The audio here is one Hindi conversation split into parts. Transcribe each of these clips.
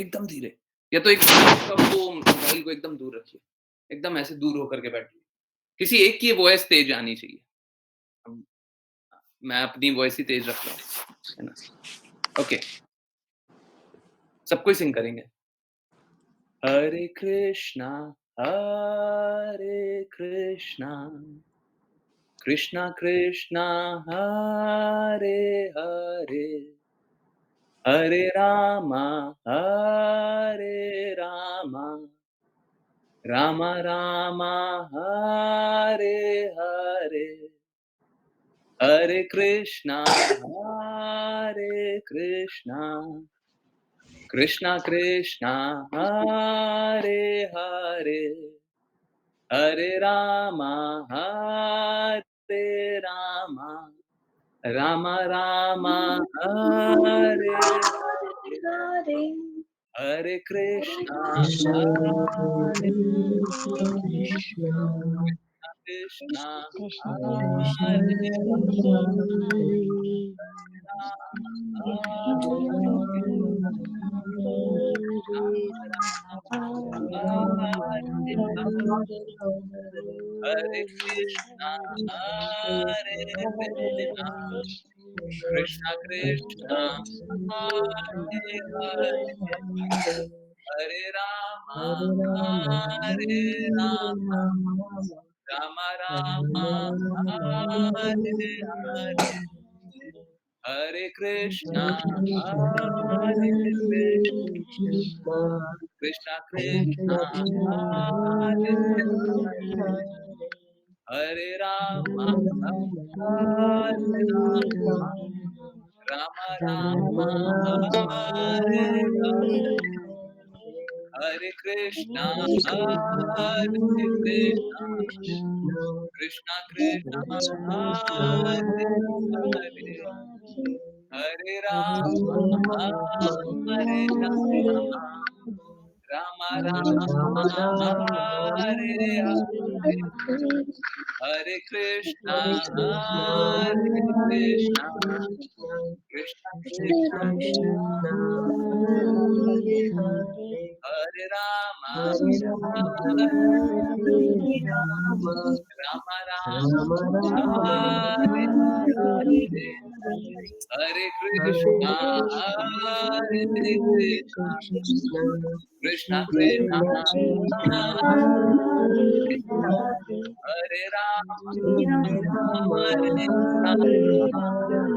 एकदम धीरे। या तो एक वो मोबाइल को एकदम दूर रखिए, एकदम ऐसे दूर होकर के बैठिए। किसी एक की वॉइस तेज आनी चाहिए। अब मैं अपनी वॉइस ही तेज रख रहा हूँ, है ना? ओके, सबको ही सिंग करेंगे। हरे कृष्णा, हरे कृष्णा, कृष्णा कृष्णा, हरे हरे, हरे रामा, हरे रामा, राम राम, हरे हरे, हरे कृष्णा, हरे कृष्णा, कृष्णा कृष्णा, हरे हरे, हरे रामा, हरे रामा, राम राम, हरे हरे, हरे कृष्णा, हरे कृष्णा, Krishna Krishna हरे Hare हरे Hare राम राम, हरे हरे कृष्णा, हरे कृष्णा, कृष्णा कृष्णा, हरे हरे, हरे राम, हरे राम, राम राम, हरे हरे, हरे कृष्णा, हरे कृष्णा, कृष्णा कृष्णा, हरे हरे, हरे राम, हरे राम, राम राम, हरे हरे, हरे कृष्णा, हरे कृष्णा, कृष्णा कृष्णा, हरे हरे, हरे राम, हरे राम, राम राम, हरे हरे, हरे कृष्णा, हरे कृष्णा, कृष्णा Krishna कृष्णा, Krishna हरे राम, राम राम, हरे हरे, हरे कृष्णा, हरे कृष्णा, कृष्णा कृष्णा, हरे हरे राम, हरे राम, राम राम, हरे हरे, हरे कृष्णा, हरे कृष्णा, कृष्णा कृष्णा, हरे हरे, हरे राम, हरे राम,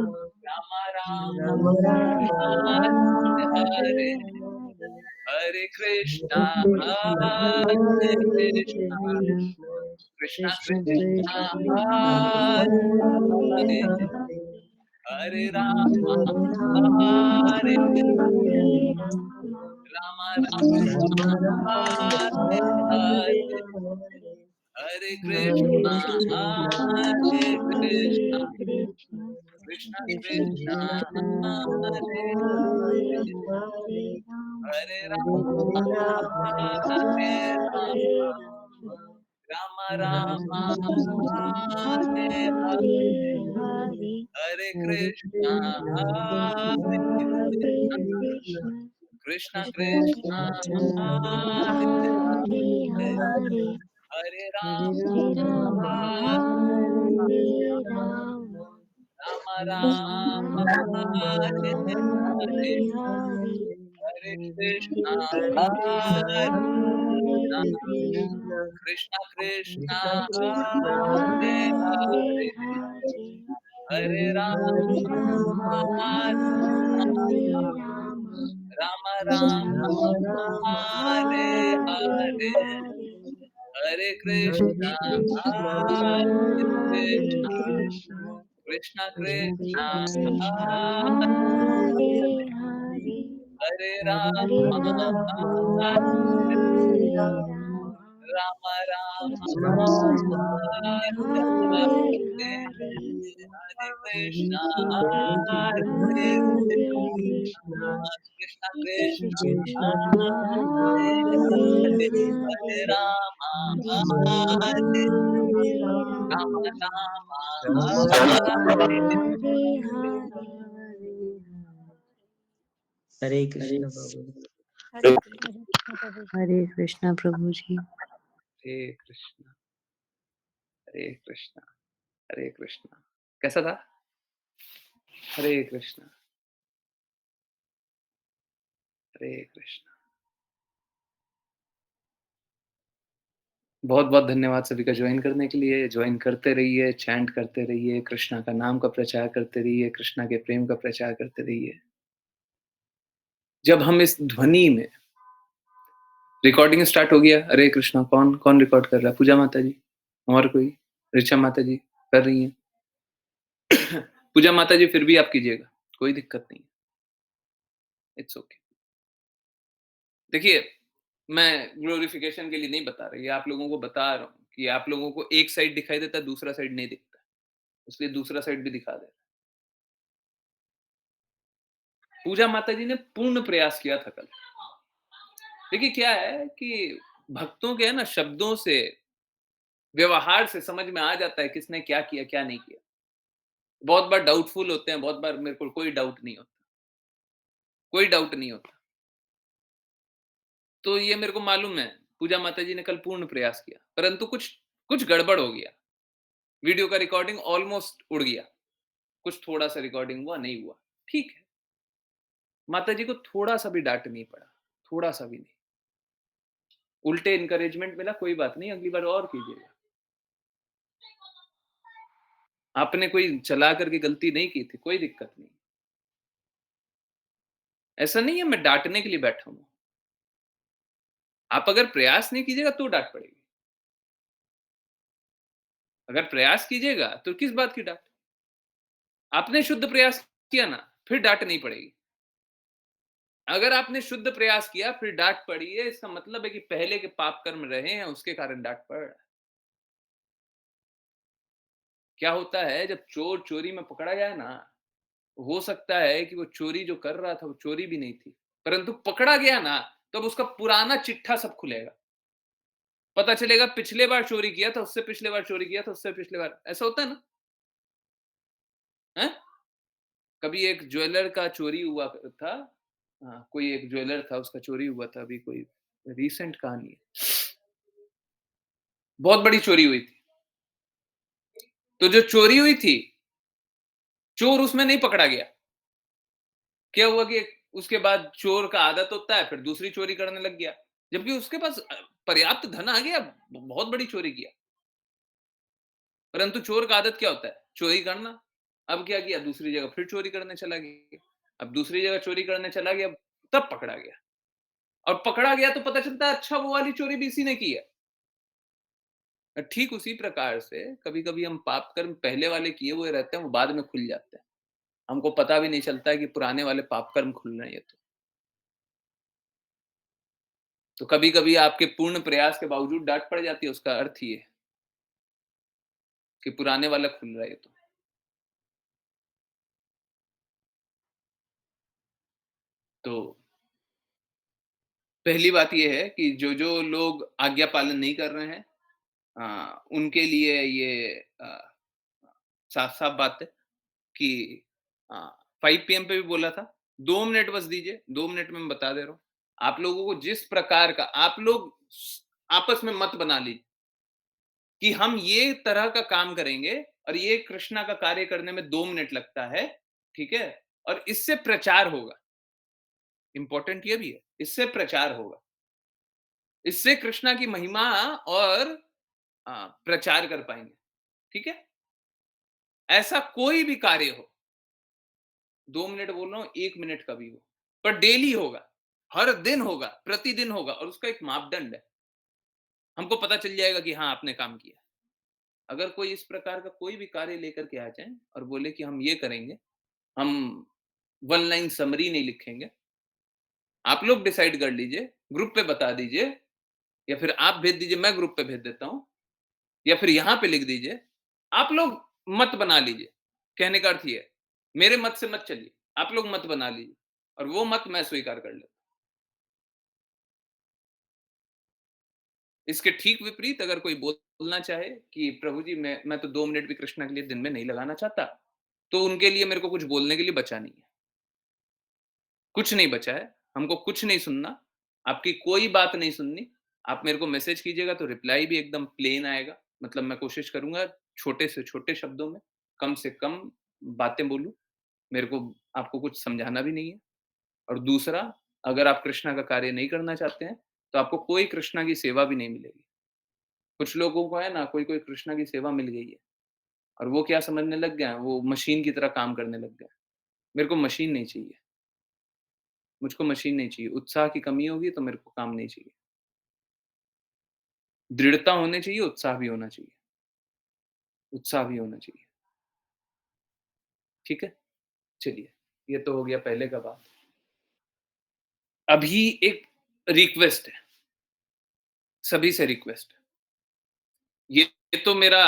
राम राम, हरे हरे, हरे कृष्णा, हरे कृष्णा, कृष्णा कृष्णा, हरे हरे, हरे राम, हरे राम, राम राम, हरे हरे, हरे कृष्णा, हरे कृष्णा, कृष्णा कृष्णा, हरे हरे, हरे राम, हरे Ram राम राम, हरे हरे, Hare हरे कृष्णा, Krishna, हरे Krishna, Hare Krishna Krishna, Krishna, Hare Hare, Hare हरे राम, Rama, हरे Hare Ram, Rama, Ram Ram, Rama Rama, हरे Hare हरे, Hare, हरे कृष्णा, Hare Krishna, हरे Hare Krishna, Krishna, Krishna Krishna Krishna, Krishna, हरे Hare हरे, Hare, हरे Hare राम, Rama, हरे Hare Ram, Rama, Ram Ram, Rama हरे Hare हरे, Hare, हरे कृष्णा, हरे Hare Krishna, Krishna, Krishna Krishna, Krishna हरे Hare हरे, हरे Hare, राम, Rama हरे Hare Ram, Rama, Ram, Rama हरे Hare Hare. Hare Krishna Babu. हरे कृष्णा प्रभु जी। हरे कृष्णा, हरे कृष्णा, हरे कृष्णा। कैसा था? हरे कृष्णा, हरे कृष्णा। बहुत-बहुत धन्यवाद सभी का जॉइन करने के लिए। जॉइन करते रहिए, चैंट करते रहिए, कृष्णा का नाम का प्रचार करते रहिए, कृष्णा के प्रेम का प्रचार करते रहिए। जब हम इस ध्वनि में रिकॉर्डिंग स्टार्ट हो गया, हरे कृष्णा कौन रिकॉर्ड कर रहा है? पूजा माता जी और कोई? ऋचा माता जी कर रही हैं। पूजा माता जी फिर भी आप कीजिएगा, कोई दिक्कत नहीं है, इट्स ओके। देखिए, मैं ग्लोरिफिकेशन के लिए नहीं बता रहा, ये आप लोगों को बता रहा हूँ कि आप लोगों को एक साइड दिखाई देता है, दूसरा साइड नहीं दिखता, इसलिए दूसरा साइड भी दिखा दे रहा। पूजा माता जी ने पूर्ण प्रयास किया था कल। देखिए क्या है कि भक्तों के है ना शब्दों से, व्यवहार से समझ में आ जाता है किसने क्या किया, क्या नहीं किया। बहुत बार डाउटफुल होते हैं, बहुत बार मेरे को कोई डाउट नहीं होता, कोई डाउट नहीं होता। तो ये मेरे को मालूम है, पूजा माता जी ने कल पूर्ण प्रयास किया, परंतु कुछ कुछ गड़बड़ हो गया। वीडियो का रिकॉर्डिंग ऑलमोस्ट उड़ गया, कुछ थोड़ा सा रिकॉर्डिंग हुआ, नहीं हुआ, ठीक है। माता जी को थोड़ा सा भी डांट नहीं पड़ा, थोड़ा सा भी नहीं, उल्टे इनकरेजमेंट मिला, कोई बात नहीं, अगली बार और कीजिएगा। आपने कोई चला करके गलती नहीं की थी, कोई दिक्कत नहीं। ऐसा नहीं है मैं डांटने के लिए बैठा हूं। आप अगर प्रयास नहीं कीजिएगा तो डांट पड़ेगी, अगर प्रयास कीजिएगा तो किस बात की डांट? आपने शुद्ध प्रयास किया ना, फिर डांट नहीं पड़ेगी। अगर आपने शुद्ध प्रयास किया फिर डांट पड़ी है, इसका मतलब है कि पहले के पाप कर्म रहे हैं, उसके कारण डांट पड़ रहा है। क्या होता है जब चोर चोरी में पकड़ा जाए ना, हो सकता है कि वो चोरी जो कर रहा था वो चोरी भी नहीं थी, परंतु पकड़ा गया ना, तब उसका पुराना चिट्ठा सब खुलेगा। पता चलेगा पिछले बार चोरी किया था, उससे पिछले बार चोरी किया था, उससे पिछले बार, ऐसा होता है ना? हैं? कभी एक ज्वेलर का चोरी हुआ था। हाँ, कोई एक ज्वेलर था, उसका चोरी हुआ था, अभी कोई रीसेंट कहानी है। बहुत बड़ी चोरी हुई थी। तो जो चोरी हुई थी, चोर उसमें नहीं पकड़ा गया। क्या हुआ कि उसके बाद चोर का आदत होता है, फिर दूसरी चोरी करने लग गया। जबकि उसके पास पर्याप्त धन आ गया, बहुत बड़ी चोरी किया। परंतु चोर का आदत क्या होता है? चोरी करना। अब क्या किया? दूसरी जगह फिर चोरी करने चला गया। अब दूसरी जगह चोरी करने चला गया, तब पकड़ा गया। और पकड़ा गया तो पता चलता है अच्छा वो वाली चोरी भी इसी ने की है। ठीक उसी प्रकार से कभी-कभी हम पाप कर्म पहले वाले किए हुए रहते हैं, वो बाद में खुल जाते हैं। हमको पता भी नहीं चलता है कि पुराने वाले पाप कर्म खुल रहे हैं ये तो। तो कभी-कभी आपके पूर्ण प्रयास के बावजूद डाँट पड़ जाती है, उसका अर्थ ये है कि पुराने वाला खुल रहा है ये तो। तो पहली बात ये है कि जो-जो लोग आज्ञा पालन नहीं कर रहे हैं, उनके लिए ये साफ-साफ बात है कि अ, 5 पीएम पे भी बोला था, 2 मिनट बस दीजिए, 2 मिनट में मैं बता दे रहा हूँ। आप लोगों को जिस प्रकार का आप लोग आपस में मत बना लीजिए कि हम ये तरह का काम करेंगे और ये कृष्णा का कार्य करने में 2 मिनट लगता है, ठीक है? और इससे प्रचार होगा। इंपॉर्टेंट ये भी है, इससे प्रचार होगा। इससे कृष्णा की महिमा और प्रचार कर पाएँगे, ठीक है? ऐसा कोई भी कार्य हो, 2 मिनट बोल रहा हूँ, 1 मिनट का भी हो, पर डेली होगा, हर दिन होगा, प्रतिदिन होगा और उसका एक मापदंड है। हमको पता चल जाएगा कि हाँ, आपने काम किया। अगर कोई इस प्रकार का कोई भी कार्य लेकर के आ जाए और बोले कि हम ये करेंगे, हम 1 लाइन समरी नहीं लिखेंगे, आप लोग डिसाइड कर लीजिए, ग्रुप पे बता दीजिए या फिर आप भेज दीजिए, मैं ग्रुप पे भेज देता हूँ या फिर यहाँ पे लिख दीजिए, आप लोग मत बना लीजिए। कहने का अर्थ ये है, मेरे मत से मत चलिए, आप लोग मत बना लीजिए और वो मत मैं स्वीकार कर लेता हूँ। इसके ठीक विपरीत अगर कोई बोलना चाहे कि प्रभु जी मैं तो 2 मिनट भी कृष्णा के लिए दिन में नहीं लगाना चाहता, तो उनके लिए मेरे को कुछ बोलने के लिए बचा नहीं है। कुछ नहीं बचा है, हमको कुछ नहीं सुनना, आपकी कोई बात नहीं सुननी, आप मेरे को मैसेज कीजिएगा तो रिप्लाई भी एकदम प्लेन आएगा। मतलब मैं कोशिश करूँगा छोटे से छोटे शब्दों में, कम से कम बातें बोलूँ। मेरे को आपको कुछ समझाना भी नहीं है। और दूसरा, अगर आप कृष्णा का कार्य नहीं करना चाहते हैं, तो आपको कोई कृष्णा की सेवा भी नहीं मिलेगी। कुछ लोगों को है ना, कोई-कोई कृष्णा की सेवा मिल गई है और वो क्या समझने लग गए हैं, वो मशीन की तरह काम करने लग गए हैं। मेरे को मशीन नहीं चाहिए, मुझको मशीन नहीं चाहिए। उत्साह की कमी होगी तो मेरे को काम नहीं चाहिए। दृढ़ता होनी चाहिए, उत्साह भी होना चाहिए। उत्साह भी होना चाहिए। ठीक है? चलिए, ये तो हो गया पहले का बात। अभी एक रिक्वेस्ट है, सभी से रिक्वेस्ट है। ये तो मेरा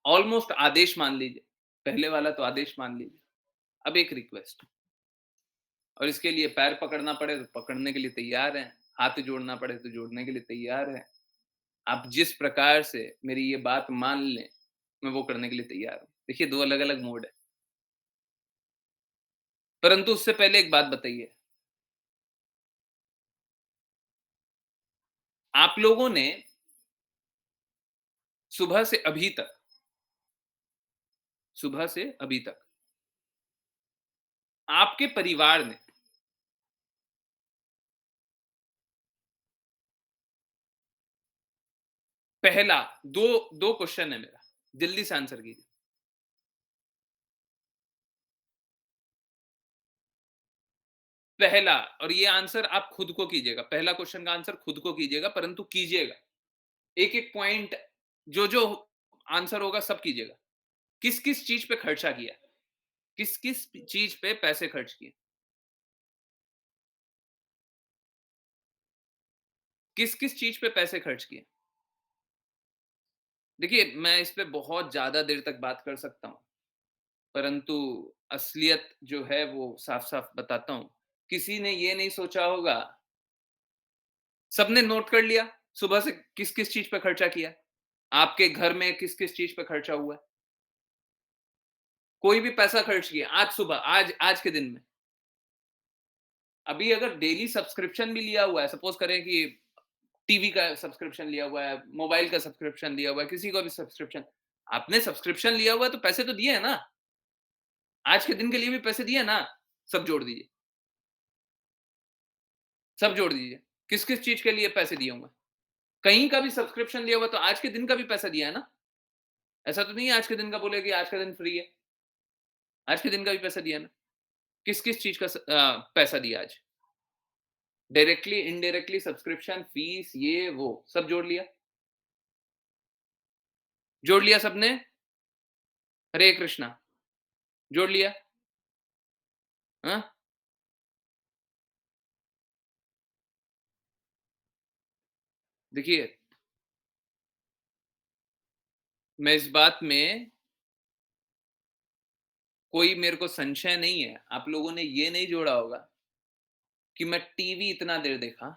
ऑलमोस्ट आदेश मान लीजिए। पहले वाला तो आदेश मान लीजिए। अब एक रिक्वेस्ट, और इसके लिए पैर पकड़ना पड़े तो पकड़ने के लिए तैयार हैं, हाथ जोड़ना पड़े तो जोड़ने के लिए तैयार हैं। आप जिस प्रकार से मेरी ये बात मान लें, मैं वो करने के लिए तैयार हूँ। देखिए 2 अलग-अलग मोड है। परंतु उससे पहले एक बात बताइए, आप लोगों ने सुबह से अभी तक सुबह से अभी तक आपके परिवार ने पहला 2 क्वेश्चन है मेरा, जल्दी से आंसर कीजिए। पहला, और ये आंसर आप खुद को कीजिएगा, पहला क्वेश्चन का आंसर खुद को कीजिएगा, परंतु कीजिएगा। एक-एक पॉइंट जो-जो आंसर होगा सब कीजिएगा। किस-किस चीज़ पे खर्चा किया? किस-किस चीज़ पे पैसे खर्च किए? किस-किस चीज़ पे पैसे खर्च किए? देखिए, मैं इस पे बहुत ज़्यादा देर तक बात कर सकता हूँ, परंतु असलियत जो है वो साफ-साफ बताता हूँ। किसी ने ये नहीं सोचा होगा, सबने नोट कर लिया, सुबह से किस-किस चीज़ पे खर्चा किया? आपके घर में किस-किस चीज़ पे खर्चा हुआ है? कोई भी पैसा खर्च किया, आज सुबह, आज आज के दिन में। अभी अगर डेली सब्सक्रिप्शन भी लिया हुआ है, सपोज़ करें कि टीवी का सब्सक्रिप्शन लिया हुआ है, मोबाइल का सब्सक्रिप्शन लिया हुआ है, किसी का भी सब्सक्रिप्शन, आपने सब्सक्रिप्शन लिया हुआ है तो पैसे तो दिए हैं ना, आज के दिन के लिए भी पैसे दिए हैं ना, सब जोड़ दीजिए, सब जोड़ दीजिए। किस-किस चीज़ के लिए पैसे दिए होंगे? कहीं का भी सब्सक्रिप्शन लिया हुआ है तो आज के दिन का भी पैसा दिया है ना? ऐसा तो नहीं है आज के दिन का बोले कि आज का दिन फ्री है, आज के दिन का भी पैसा दिया है ना? किस-किस चीज़ का पैसा दिया आज? डायरेक्टली, इनडायरेक्टली सब्सक्रिप्शन, फीस, ये वो सब जोड़ लिया? जोड़ लिया सबने? हरे कृष्णा, जोड़ लिया? हाँ? देखिए, मैं इस बात में कोई मेरे को संशय नहीं है, आप लोगों ने ये नहीं जोड़ा होगा कि मैं टीवी इतना देर देखा,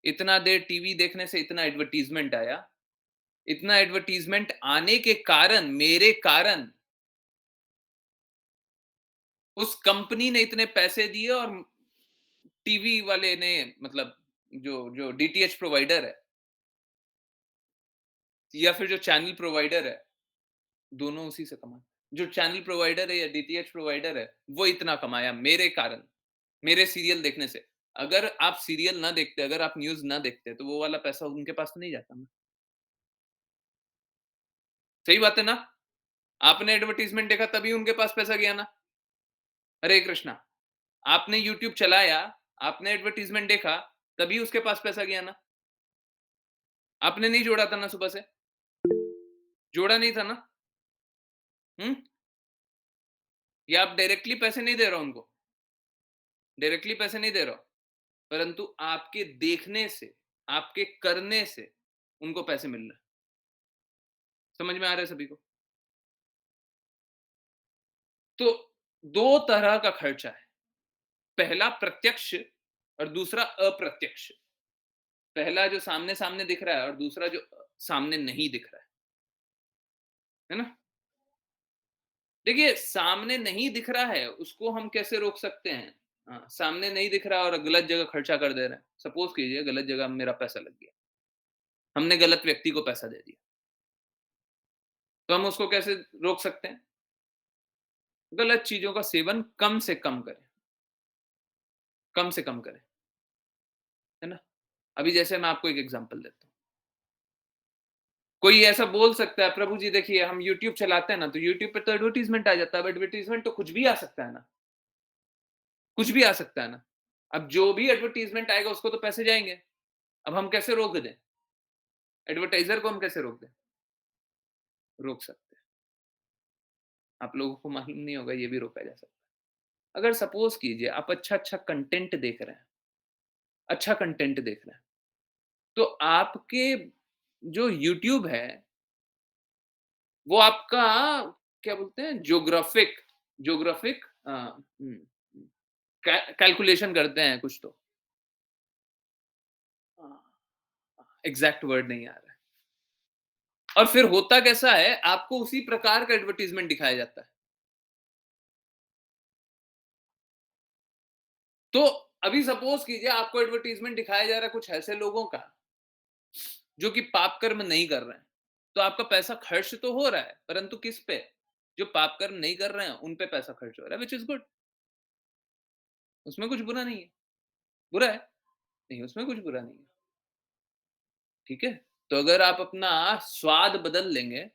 इतना देर टीवी देखने से इतना एडवर्टाइज़मेंट आया, इतना एडवर्टाइज़मेंट आने के कारण, मेरे कारण, उस कंपनी ने इतने पैसे दिए और टीवी वाले ने, मतलब जो जो डीटीएच प्रोवाइडर है या फिर जो चैनल प्रोवाइडर है, दोनों उसी से कमाए। जो चैनल प्रोवाइडर है या डीटीएच प्रोवाइडर है, वो इतना कमाया मेरे कारण, मेरे सीरियल देखने से। अगर आप सीरियल ना देखते, अगर आप न्यूज़ ना देखते, तो वो वाला पैसा उनके पास तो नहीं जाता ना। सही बात है ना? आपने एडवर्टाइज़मेंट देखा तभी उनके पास पैसा गया ना। हरे कृष्णा। आपने यूट्यूब चलाया, आपने एडवर्टाइज़मेंट देखा, तभी उसके पास पैसा गया ना। आपने नहीं जोड़ा था ना सुबह से? जोड़ा नहीं था ना? हुँ? या आप डायरेक्टली पैसे नहीं दे रहे हो उनको? डायरेक्टली पैसे नहीं दे रहे हो, परंतु आपके देखने से, आपके करने से उनको पैसे मिल रहे हैं। समझ में आ रहा है सभी को? तो 2 तरह का खर्चा है। पहला प्रत्यक्ष और दूसरा अप्रत्यक्ष। पहला जो सामने-सामने दिख रहा है और दूसरा जो सामने नहीं दिख रहा है ना? देखिए, सामने नहीं दिख रहा है, उसको हम कैसे रोक सकते हैं? हाँ, सामने नहीं दिख रहा और गलत जगह खर्चा कर दे रहे हैं। सपोज़ कीजिए गलत जगह मेरा पैसा लग गया। हमने गलत व्यक्ति को पैसा दे दिया। तो हम उसको कैसे रोक सकते हैं? गलत चीज़ों का सेवन कम से कम करें, कम से कम करें, है ना? अभी जैसे मैं आपको एक एग्ज़ाम्पल देता हूँ। कोई ऐसा बोल सकता है, प्रभु जी देखिए हम यूट्यूब चलाते हैं ना, तो यूट्यूब पे तो एडवर्टाइज़मेंट आ जाता है, अब एडवर्टाइज़मेंट तो कुछ भी आ सकता है ना, कुछ भी आ सकता है ना। अब जो भी एडवर्टाइज़मेंट आएगा उसको तो पैसे जाएँगे। अब हम कैसे रोक दें? एडवर्टाइज़र को हम कैसे रोक दें? रोक सकते हैं। आप लोगों को मालूम नहीं होगा ये भी रोका जा सकता है। अगर सपोज़ कीजिए आप अच्छा-अच्छा कंटेंट देख रहे हैं, अच्छा कंटेंट देख रहे हैं, तो आपके जो यूट्यूब है, वो आपका क्या बोलते हैं ज्योग्राफिक कैलकुलेशन करते हैं कुछ तो। एग्ज़ैक्ट वर्ड नहीं आ रहा है। और फिर होता कैसा है, आपको उसी प्रकार का एडवर्टाइज़मेंट दिखाया जाता है। तो अभी सपोज़ कीजिए आपको एडवर्टाइज़मेंट दिखाया जा रहा है कुछ ऐसे लोगों का, जो कि पाप कर्म नहीं कर रहे हैं। तो आपका पैसा खर्च तो हो रहा है, परंतु किस पे? जो पाप कर्म नहीं कर रहे हैं, उन पे पैसा खर्च हो रहा है, व्हिच इज़ गुड। उसमें कुछ बुरा नहीं है। बुरा है? नहीं, उसमें कुछ बुरा नहीं है। ठीक है? तो अगर आप अपना स्वाद बदल लेंगे,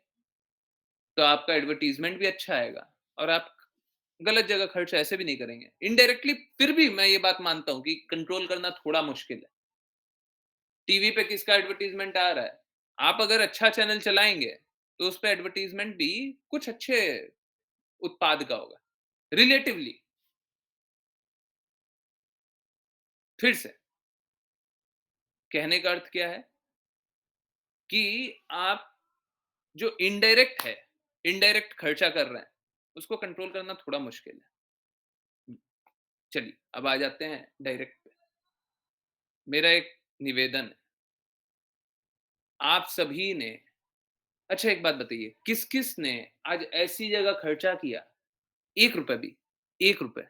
तो आपका एडवर्टाइज़मेंट भी अच्छा आएगा और आप गलत जगह खर्च ऐसे भी नहीं करेंगे। इनडायरेक्टली फिर भी मैं ये बात मानता हूँ कि कंट्रोल करना थोड़ा मुश्किल है। टीवी पे किसका एडवर्टाइज़मेंट आ रहा है? आप अगर अच्छा चैनल चलाएँगे, तो उसपे एडवर्टाइज़मेंट भी कुछ अच्छे उत्पाद का होगा। रिलेटिवली फिर से कहने का अर्थ क्या है कि आप जो इनडायरेक्ट खर्चा कर रहे हैं, उसको कंट्रोल करना थोड़ा मुश्किल है। चलिए, अब आ जाते हैं डायरेक्ट पे। मेरा एक निवेदन है, आप सभी ने अच्छा एक बात बताइए, किस-किस ने आज ऐसी जगह खर्चा किया, ₹1 भी, ₹1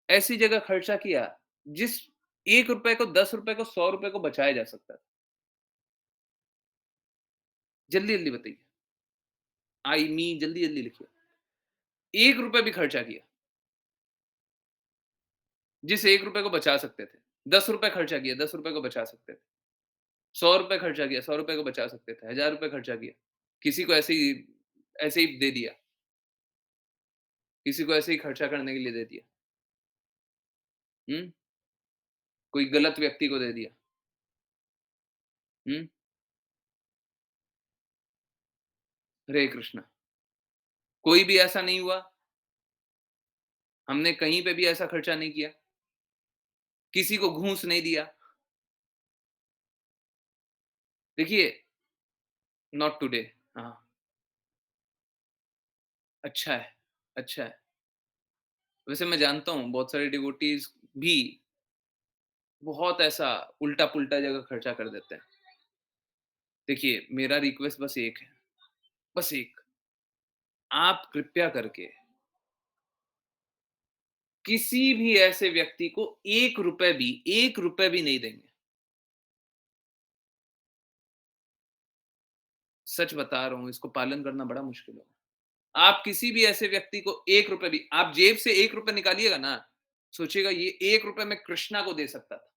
ऐसी जगह खर्चा किया, जिस ₹1 को, ₹10 को, ₹100 को बचाया जा सकता था? जल्दी-जल्दी बताइए। आई मी जल्दी-जल्दी लिखिए। ₹1 भी खर्चा किया, जिस ₹1 को बचा सकते थे। ₹10 खर्चा किया, ₹10 को बचा सकते थे। ₹100 खर्चा किया, ₹100 को बचा सकते थे। ₹1000 खर्चा किया, किसी को ऐसे ही दे दिया, किसी को ऐसे ही खर्चा करने के लिए दे दिया। हुँ? कोई गलत व्यक्ति को दे दिया। हुँ? हरे कृष्णा। कोई भी ऐसा नहीं हुआ, हमने कहीं पे भी ऐसा खर्चा नहीं किया, किसी को घूस नहीं दिया। देखिए, नॉट टुडे हाँ, अच्छा है, अच्छा है। वैसे मैं जानता हूँ बहुत सारे डिवोटीज़ भी बहुत ऐसा उल्टा-पुल्टा जगह खर्चा कर देते हैं। देखिए, मेरा रिक्वेस्ट बस एक है, बस एक, आप कृपया करके किसी भी ऐसे व्यक्ति को ₹1 भी नहीं देंगे। सच बता रहा हूँ, इसको पालन करना बड़ा मुश्किल होगा। आप किसी भी ऐसे व्यक्ति को ₹1 भी आप जेब से ₹1 निकालिएगा ना, सोचिएगा ये ₹1 मैं कृष्णा को दे सकता था,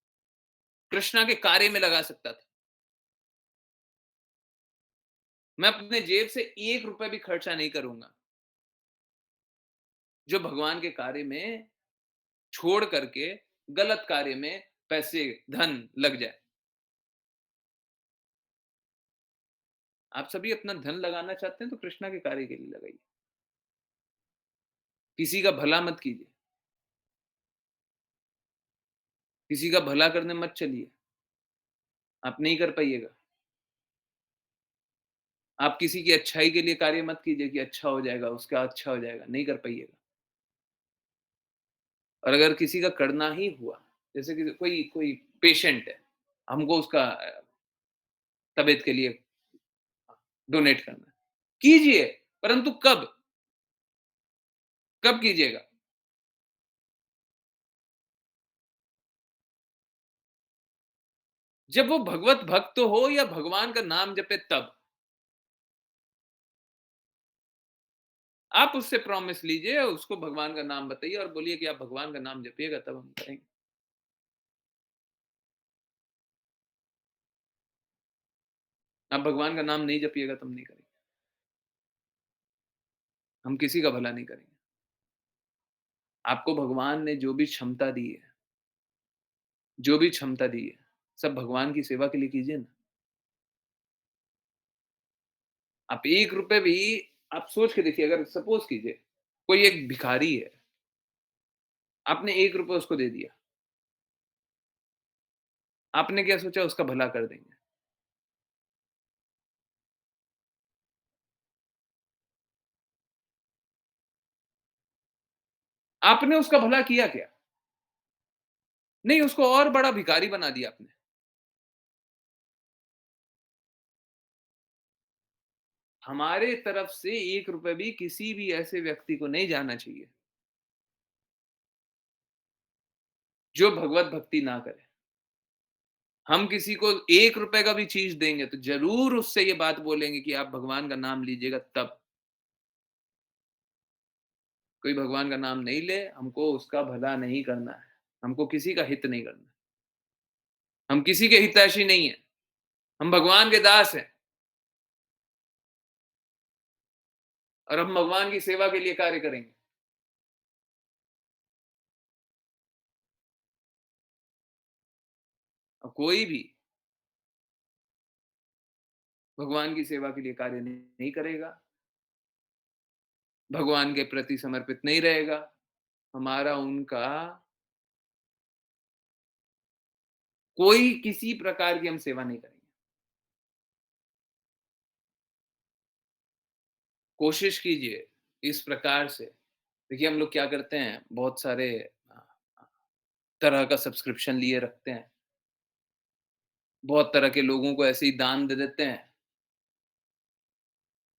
कृष्णा के कार्य में लगा सकता था। मैं अपने जेब से ₹1 भी खर्चा नहीं करूँगा, जो भगवान के कार्य में छोड़ करके गलत कार्य में पैसे, धन लग जाए। आप सभी अपना धन लगाना चाहते हैं तो कृष्णा के कार्य के लिए लगाइए। किसी का भला मत कीजिए, किसी का भला करने मत चलिए, आप नहीं कर पाइएगा। आप किसी की अच्छाई के लिए कार्य मत कीजिए कि अच्छा हो जाएगा, उसका अच्छा हो जाएगा, नहीं कर पाइएगा। और अगर किसी का करना ही हुआ, जैसे कि कोई कोई पेशेंट है, हमको उसका तबीयत के लिए डोनेट करना है, कीजिए, परंतु कब? कब कीजिएगा? जब वो भगवत भक्त हो या भगवान का नाम जपे तब। आप उससे प्रॉमिस लीजिए, उसको भगवान का नाम बताइए और बोलिए कि आप भगवान का नाम जपिएगा तब हम करेंगे। आप भगवान का नाम नहीं जपिएगा तब नहीं करेंगे। हम किसी का भला नहीं करेंगे। आपको भगवान ने जो भी क्षमता दी है, जो भी क्षमता दी है, सब भगवान की सेवा के लिए कीजिए ना। आप ₹1 भी आप सोच के देखिए, अगर सपोज़ कीजिए, कोई एक भिखारी है, आपने ₹1 उसको दे दिया, आपने क्या सोचा उसका भला कर देंगे। आपने उसका भला किया क्या? नहीं, उसको और बड़ा भिखारी बना दिया आपने। हमारे तरफ से ₹1 भी किसी भी ऐसे व्यक्ति को नहीं जाना चाहिए, जो भगवत भक्ति ना करे। हम किसी को ₹1 का भी चीज़ देंगे, तो ज़रूर उससे ये बात बोलेंगे कि आप भगवान का नाम लीजिएगा तब। कोई भगवान का नाम नहीं ले, हमको उसका भला नहीं करना है। हमको किसी का हित नहीं करना है। हम किसी के हितैषी नहीं हैं। हम भगवान के दास हैं और हम भगवान की सेवा के लिए कार्य करेंगे। और कोई भी भगवान की सेवा के लिए कार्य नहीं करेगा, भगवान के प्रति समर्पित नहीं रहेगा, हमारा उनका कोई किसी प्रकार की हम सेवा नहीं करेंगे। कोशिश कीजिए इस प्रकार से। देखिए, हम लोग क्या करते हैं, बहुत सारे अ, तरह का सब्सक्रिप्शन लिए रखते हैं। बहुत तरह के लोगों को ऐसे ही दान दे देते हैं।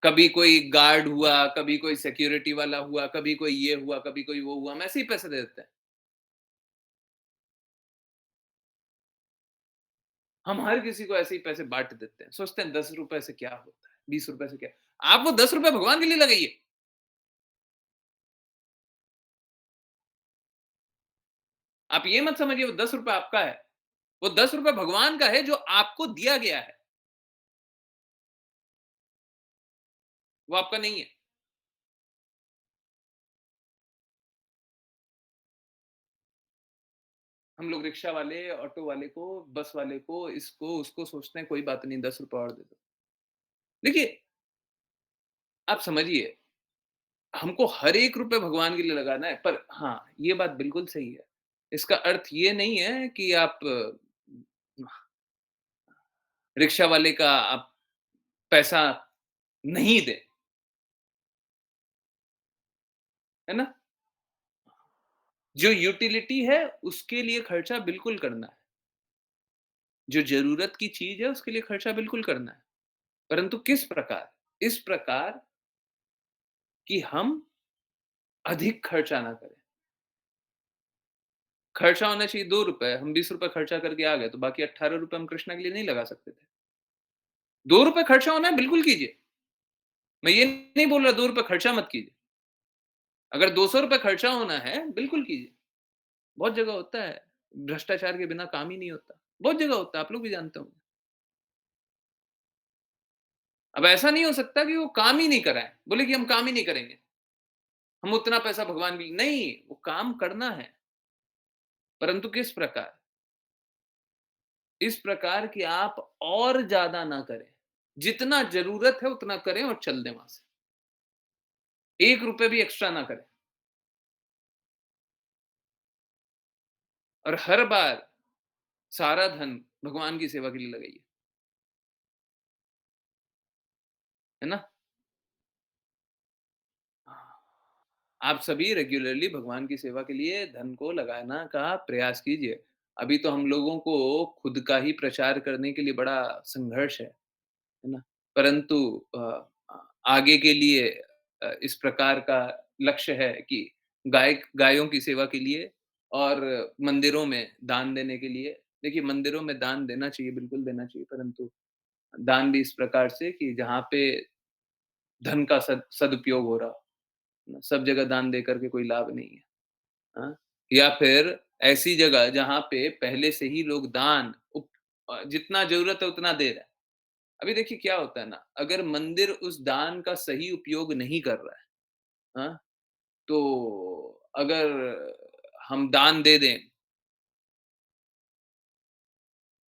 कभी कोई गार्ड हुआ, कभी कोई सिक्योरिटी वाला हुआ, कभी कोई ये हुआ, कभी कोई वो हुआ, हम ऐसे ही पैसे दे देते हैं। हम हर किसी को ऐसे ही पैसे बाँट देते हैं। सोचते हैं ₹10 से क्या होता है, ₹20 से क्या। आप वो ₹10 भगवान के लिए लगाइए। आप ये मत समझिए वो ₹10 आपका है। वो ₹10 भगवान का है जो आपको दिया गया है। वो आपका नहीं है। हम लोग रिक्शा वाले, ऑटो वाले को, बस वाले को, इसको, उसको सोचते हैं कोई बात नहीं ₹10 और दे दो। देखिए, आप समझिए, हमको हर ₹1 भगवान के लिए लगाना है, पर हाँ, ये बात बिल्कुल सही है। इसका अर्थ ये नहीं है कि आप रिक्शा वाले का आप पैसा नहीं दें, है ना? जो यूटिलिटी है, उसके लिए खर्चा बिल्कुल करना है। जो ज़रूरत की चीज़ है, उसके लिए खर्चा बिल्कुल करना है। परंतु किस प्रकार? इस प्रकार कि हम अधिक खर्चा ना करें। खर्चा होना चाहिए ₹2, हम ₹20 खर्चा करके आ गए, तो बाकी ₹18 हम कृष्णा के लिए नहीं लगा सकते थे। ₹2 खर्चा होना है, बिल्कुल कीजिए। मैं ये नहीं बोल रहा ₹2 खर्चा मत कीजिए। अगर ₹200 खर्चा होना है, बिल्कुल कीजिए। बहुत जगह होता है, भ्रष्टाचार के बिना काम ही नहीं होता। बहुत जगह होता है, आप लोग भी जानते होंगे। अब ऐसा नहीं हो सकता कि वो काम ही नहीं कराएँ, बोले कि हम काम ही नहीं करेंगे। हम उतना पैसा भगवान के लिए नहीं, वो काम करना है, परंतु किस प्रकार? इस प्रकार कि आप और ज़्यादा ना करें। जितना ज़रूरत है उतना करें और चल दें वहाँ से। ₹1 भी एक्स्ट्रा ना करें और हर बार सारा धन भगवान की सेवा के लिए लगाइए, है ना? आप सभी रेगुलरली भगवान की सेवा के लिए धन को लगाना का प्रयास कीजिए। अभी तो हम लोगों को खुद का ही प्रचार करने के लिए बड़ा संघर्ष है ना? परंतु अ आगे के लिए इस प्रकार का लक्ष्य है कि गायों की सेवा के लिए और मंदिरों में दान देने के लिए देखिए मंदिरों में दान देना चाहिए, बिल्कुल देना चाहिए, परंतु दान भी इस प्रकार से कि जहाँ पे धन का सदुपयोग हो रहा हो। ना, सब जगह दान दे कर के कोई लाभ नहीं है। हाँ? या फिर ऐसी जगह जहाँ पे पहले से ही लोग दान जितना ज़रूरत है उतना दे रहा है। अभी देखिए क्या होता है ना, अगर मंदिर उस दान का सही उपयोग नहीं कर रहा है, हाँ? तो अगर हम दान दे दें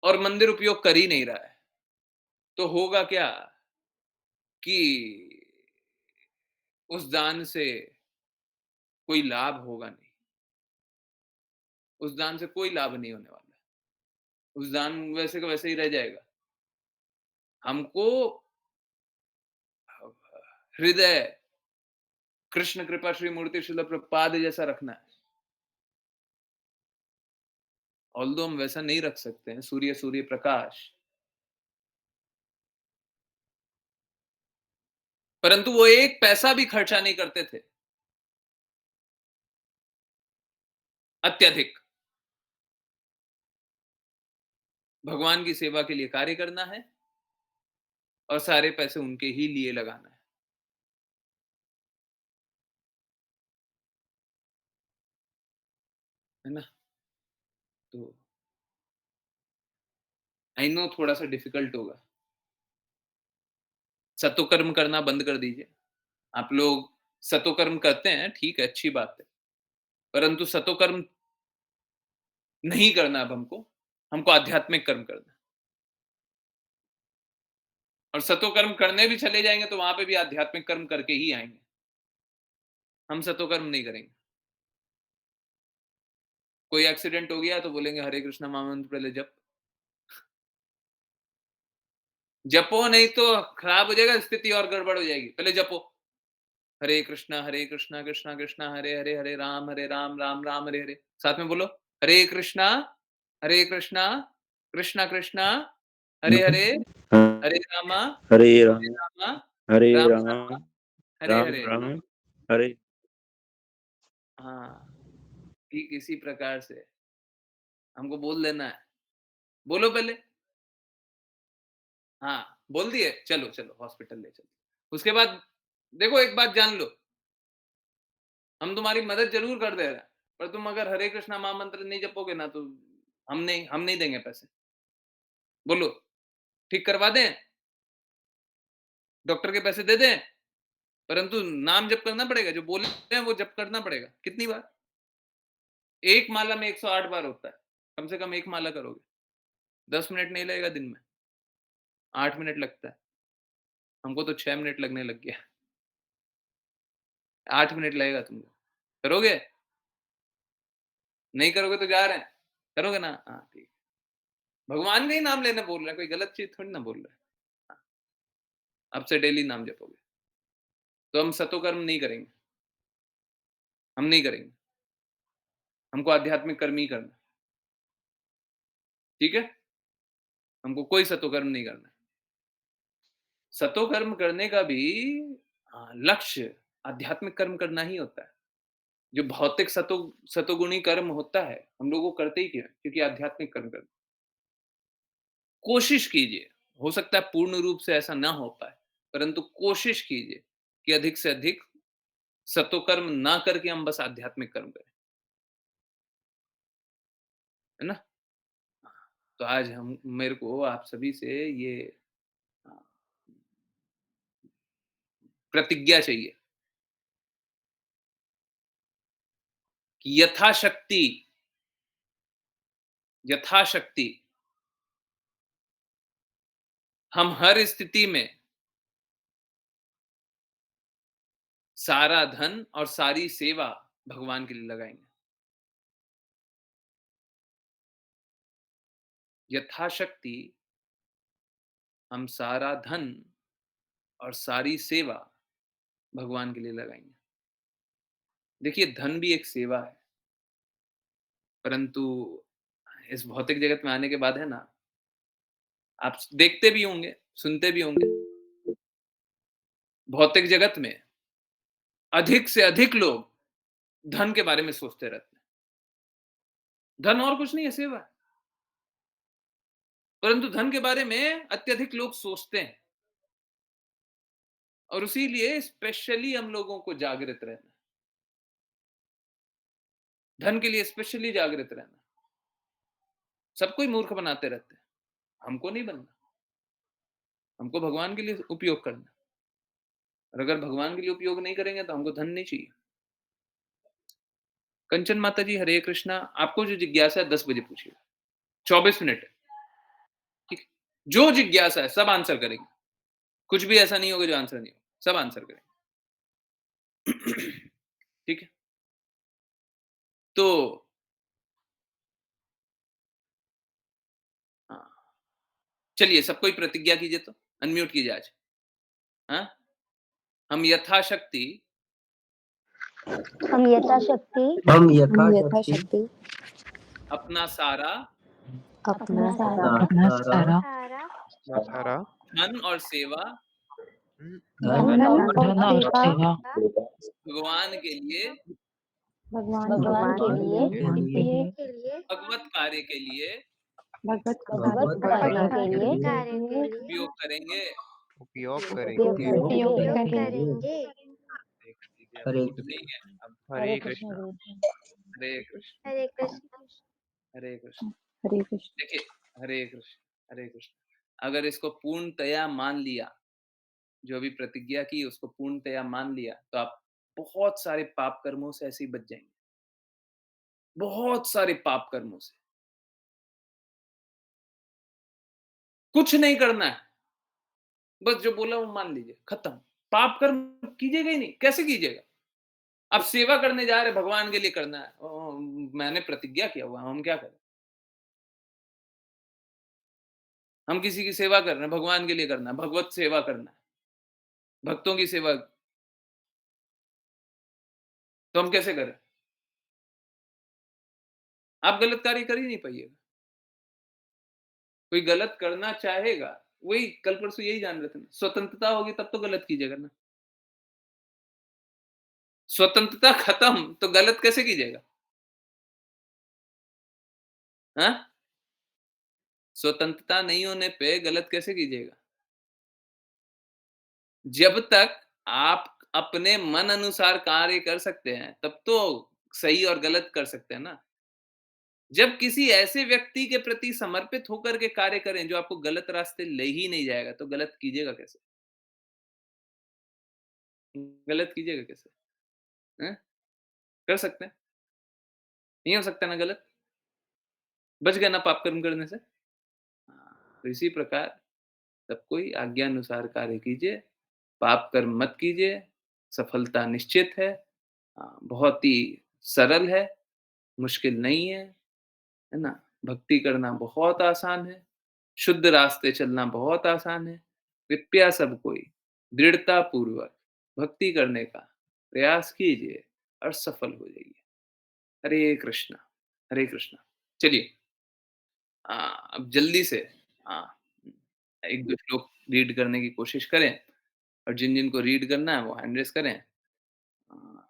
और मंदिर उपयोग कर ही नहीं रहा है, तो होगा क्या कि उस दान से कोई लाभ होगा नहीं। उस दान से कोई लाभ नहीं होने वाला है। उस दान वैसे का वैसे ही रह जाएगा। हमको हृदय कृष्ण कृपा श्री मूर्ति शिल प्रभुपाद जैसा रखना है। ऑल्दो हम वैसा नहीं रख सकते हैं, सूर्य सूर्य प्रकाश, परंतु वो एक पैसा भी खर्चा नहीं करते थे, अत्यधिक। भगवान की सेवा के लिए कार्य करना है और सारे पैसे उनके ही लिए लगाना है ना? तो आई नो थोड़ा-सा डिफिकल्ट होगा। सत्वकर्म करना बंद कर दीजिए। आप लोग सत्वकर्म करते हैं, ठीक है, अच्छी बात है। परंतु सत्वकर्म नहीं करना अब हमको, हमको आध्यात्मिक कर्म करना है। और सत्वकर्म करने भी चले जाएँगे तो वहाँ पे भी आध्यात्मिक कर्म करके ही आएँगे। हम सत्वकर्म नहीं करेंगे। कोई एक्सीडेंट हो गया तो बोलेंगे हरे कृष्णा महामंत्र पहले जप। जपो नहीं तो खराब हो जाएगा, स्थिति और गड़बड़ हो जाएगी। पहले जपो। हरे कृष्णा कृष्णा कृष्णा हरे हरे, हरे राम राम राम हरे हरे। साथ में बोलो, हरे कृष्णा कृष्णा कृष्णा कृष्णा हरे हरे, रामा हरे हरे राम रामा हरे राम राम रामा हरे राम हरे। राम हरे। हाँ, ठीक इसी प्रकार से हमको बोल देना है। बोलो पहले। हाँ, बोल दिए, चलो, चलो हॉस्पिटल ले चलो। उसके बाद देखो एक बात जान लो, हम तुम्हारी मदद ज़रूर कर दे रहे हैं, पर तुम अगर हरे कृष्णा महामंत्र नहीं जपोगे ना तो हम नहीं देंगे पैसे। बोलो, ठीक करवा दें? डॉक्टर के पैसे दे दें? परंतु नाम जप करना पड़ेगा, जो बोले हैं वो जप करना पड़ेगा। कितनी बार? एक माला में 108 बार होता है। कम से कम 1 माला करोगे। 10 मिनट नहीं लगेगा दिन में, 8 मिनट लगता है। हमको तो 6 मिनट लगने लग गया। 8 मिनट लगेगा तुमको। करोगे? नहीं करोगे तो जा रहे हैं। करोगे ना? हाँ, ठीक। भगवान का ही नाम लेने बोल रहे हैं, कोई गलत चीज़ थोड़ी ना बोल रहे हैं। हाँ, अब से डेली नाम जपोगे। तो हम सतोकर्म नहीं करेंगे, हम नहीं करेंगे। हमको आध्यात्मिक कर्म ही करना है, ठीक है? हमको कोई सतोकर्म नहीं करना है। सतोकर्म करने का भी लक्ष्य आध्यात्मिक कर्म करना ही होता है। जो भौतिक सतोगुणी कर्म होता है, हम लोग वो करते ही क्यों हैं? क्योंकि आध्यात्मिक कर्म करते हैं। कोशिश कीजिए, हो सकता है पूर्ण रूप से ऐसा ना हो पाए, परंतु कोशिश कीजिए कि अधिक से अधिक सतोकर्म ना करके हम बस आध्यात्मिक कर्म करें, है ना? तो आज हम मेरे को आप सभी से ये अ, प्रतिज्ञा चाहिए कि यथाशक्ति हम हर स्थिति में सारा धन और सारी सेवा भगवान के लिए लगाएँगे। यथाशक्ति हम सारा धन और सारी सेवा भगवान के लिए लगाएँगे। देखिए धन भी एक सेवा है, परंतु इस भौतिक जगत में आने के बाद है ना, आप देखते भी होंगे, सुनते भी होंगे, भौतिक जगत में अधिक से अधिक लोग धन के बारे में सोचते रहते हैं। धन और कुछ नहीं है, सेवा है। परंतु धन के बारे में अत्यधिक लोग सोचते हैं और इसीलिए स्पेशली हम लोगों को जागृत रहना है। धन के लिए स्पेशली जागृत रहना। सबको ही मूर्ख बनाते रहते हैं, हमको नहीं बनना। हमको भगवान के लिए उपयोग करना है। और अगर भगवान के लिए उपयोग नहीं करेंगे तो हमको धन नहीं चाहिए। कंचन माता जी हरे कृष्णा, आपको जो जिज्ञासा है 10 बजे पूछिए, 24 मिनट है, ठीक है? जो जिज्ञासा है सब आंसर करेंगे, कुछ भी ऐसा नहीं होगा जो आंसर नहीं होगा, सब आंसर करेंगे। ठीक है? तो हाँ, चलिए सब कोई प्रतिज्ञा कीजिए तो, अनम्यूट कीजिए आज, हाँ? हम यथाशक्ति हम यथाशक्ति हम यथाशक्ति अपना सारा अपना अपना सारा सारा धन और सेवा धन और सेवा भगवान के लिए, भगवान के लिए भगवत कार्य के लिए भगवत कार्य के लिए उपयोग करेंगे। उपयोग करेंगे। उपयोग करेंगे। हरे नहीं है अब। हरे कृष्ण। हरे कृष्ण, हरे कृष्ण। हरे कृष्ण। हरे कृष्ण। देखिए, हरे कृष्ण, हरे कृष्ण। अगर इसको पूर्णतया मान लिया, जो अभी प्रतिज्ञा की उसको पूर्णतया मान लिया, तो आप बहुत सारे पाप कर्मों से ऐसे ही बच जाएंगे, बहुत सारे पाप कर्मों से। कुछ नहीं करना है, बस जो बोला वो मान लीजिए, खत्म। पाप कर्म कीजिएगा ही नहीं, कैसे कीजिएगा? आप सेवा करने जा रहे, भगवान के लिए करना है, मैंने प्रतिज्ञा किया हुआ, हम क्या करें? हम किसी की सेवा कर रहे हैं, भगवान के लिए करना है, भगवत सेवा करना है, भक्तों की सेवा, तो हम कैसे करें? आप गलत कार्य कर ही नहीं पाइएगा। कोई गलत करना चाहेगा, वही कल परसों यही जान रहे थे ना, स्वतंत्रता होगी तब तो गलत कीजिएगा ना। स्वतंत्रता खत्म तो गलत कैसे कीजिएगा? हाँ? स्वतंत्रता नहीं होने पे गलत कैसे कीजिएगा? जब तक आप अपने मन अनुसार कार्य कर सकते हैं, तब तो सही और गलत कर सकते हैं ना। जब किसी ऐसे व्यक्ति के प्रति समर्पित होकर के कार्य करें जो आपको गलत रास्ते ले ही नहीं जाएगा, तो गलत कीजिएगा कैसे? गलत कीजिएगा कैसे? हैं? कर सकते हैं? नहीं हो सकता ना गलत? बच गए ना पाप कर्म करने से? हाँ, तो इसी प्रकार सब कोई आज्ञानुसार कार्य कीजिए, पाप कर्म मत कीजिए, सफलता निश्चित है। बहुत ही सरल है, मुश्किल नहीं है ना? भक्ति करना बहुत आसान है, शुद्ध रास्ते चलना बहुत आसान है। कृपया सब कोई दृढ़ता पूर्वक भक्ति करने का प्रयास कीजिए और सफल हो जाइए। हरे कृष्णा, हरे कृष्णा। चलिए, अब जल्दी से हाँ, 1-2 श्लोक रीड करने की कोशिश करें और जिन-जिन को रीड करना है वो हैंड रेज़ करें।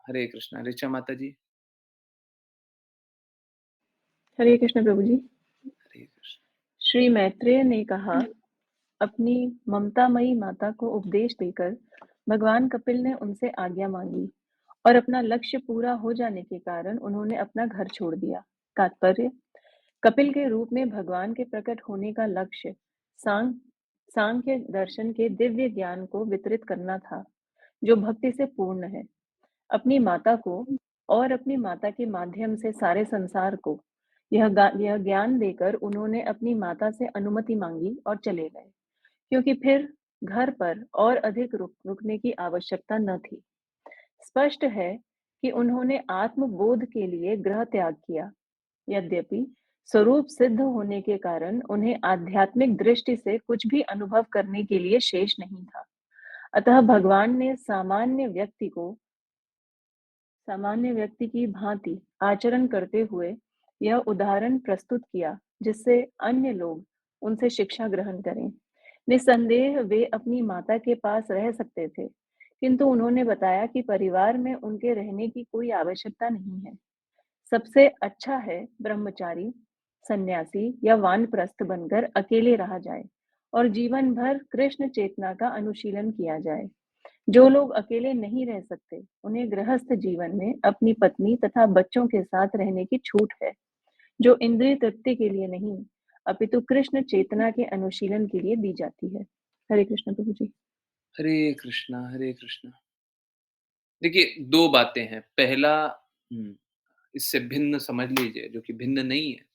हरे कृष्णा, ऋचा माता जी। हरे कृष्ण प्रभु जी। हरे कृष्ण। श्री मैत्रेय ने कहा, अपनी ममतामयी माता को उपदेश देकर भगवान कपिल ने उनसे आज्ञा मांगी और अपना लक्ष्य पूरा हो जाने के कारण उन्होंने अपना घर छोड़ दिया। तात्पर्य, कपिल के रूप में भगवान के प्रकट होने का लक्ष्य सांख्य दर्शन के दिव्य ज्ञान को वितरित करना था, जो भक्ति से पूर्ण है। अपनी माता को और अपनी माता के माध्यम से सारे संसार को यह ज्ञान देकर उन्होंने अपनी माता से अनुमति मांगी और चले गए, क्योंकि फिर घर पर और अधिक रुकने की आवश्यकता न थी। स्पष्ट है कि उन्होंने आत्मबोध के लिए गृह त्याग किया। यद्यपि स्वरूप सिद्ध होने के कारण उन्हें आध्यात्मिक दृष्टि से कुछ भी अनुभव करने के लिए शेष नहीं था। अतः भगवान ने सामान्य व्यक्ति की भांति आचरण करते हुए यह उदाहरण प्रस्तुत किया, जिससे अन्य लोग उनसे शिक्षा ग्रहण करें। निस्संदेह वे अपनी माता के पास रह सकते थे, किंतु उन्होंने बताया कि परिवार में उनके रहने की कोई आवश्यकता नहीं है। सबसे अच्छा है ब्रह्मचारी सन्यासी या वानप्रस्थ बनकर अकेले रहा जाए और जीवन भर कृष्ण चेतना का अनुशीलन किया जाए। जो लोग अकेले नहीं रह सकते, उन्हें गृहस्थ जीवन में अपनी पत्नी तथा बच्चों के साथ रहने की छूट है, जो इंद्रिय तृप्ति के लिए नहीं, अपितु कृष्ण चेतना के अनुशीलन के लिए दी जाती है। हरे कृष्ण प्रभु जी। हरे कृष्णा, हरे कृष्णा। देखिए, 2 बातें हैं। पहला, इससे भिन्न समझ लीजिए, जो कि भिन्न नहीं है।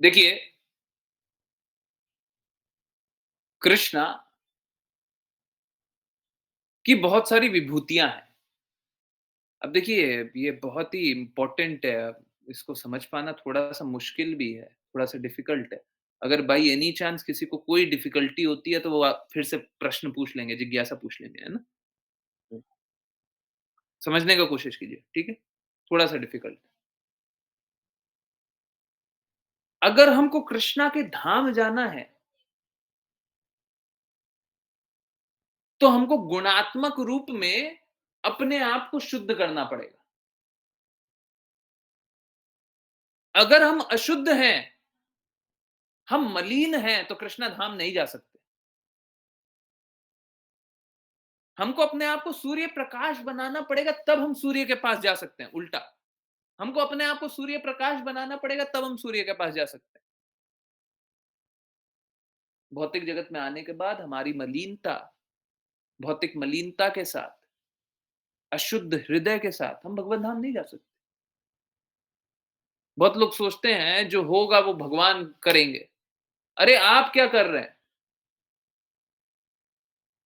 देखिए, कृष्णा की बहुत सारी विभूतियाँ हैं। अब देखिए, ये बहुत ही इम्पोर्टेंट है। इसको समझ पाना थोड़ा-सा मुश्किल भी है, थोड़ा-सा डिफ़िकल्ट है। अगर बाय एनी चांस किसी को कोई डिफ़िकल्टी होती है, तो वो फिर से प्रश्न पूछ लेंगे, जिज्ञासा पूछ लेंगे, है ना? समझने का कोशिश कीजिए, ठीक है? थोड़ा-सा डिफ़िकल्ट है। अगर हमको कृष्णा के धाम जाना है, तो हमको गुणात्मक रूप में अपने आप को शुद्ध करना पड़ेगा। अगर हम अशुद्ध हैं, हम मलिन हैं, तो कृष्णा धाम नहीं जा सकते। हमको अपने आप को सूर्य प्रकाश बनाना पड़ेगा, तब हम सूर्य के पास जा सकते हैं, उल्टा। हमको अपने आप को सूर्य प्रकाश बनाना पड़ेगा, तब हम सूर्य के पास जा सकते हैं। भौतिक जगत में आने के बाद हमारी मलिनता, भौतिक मलिनता के साथ, अशुद्ध हृदय के साथ हम भगवत धाम नहीं जा सकते। बहुत लोग सोचते हैं जो होगा वो भगवान करेंगे। अरे आप क्या कर रहे हैं?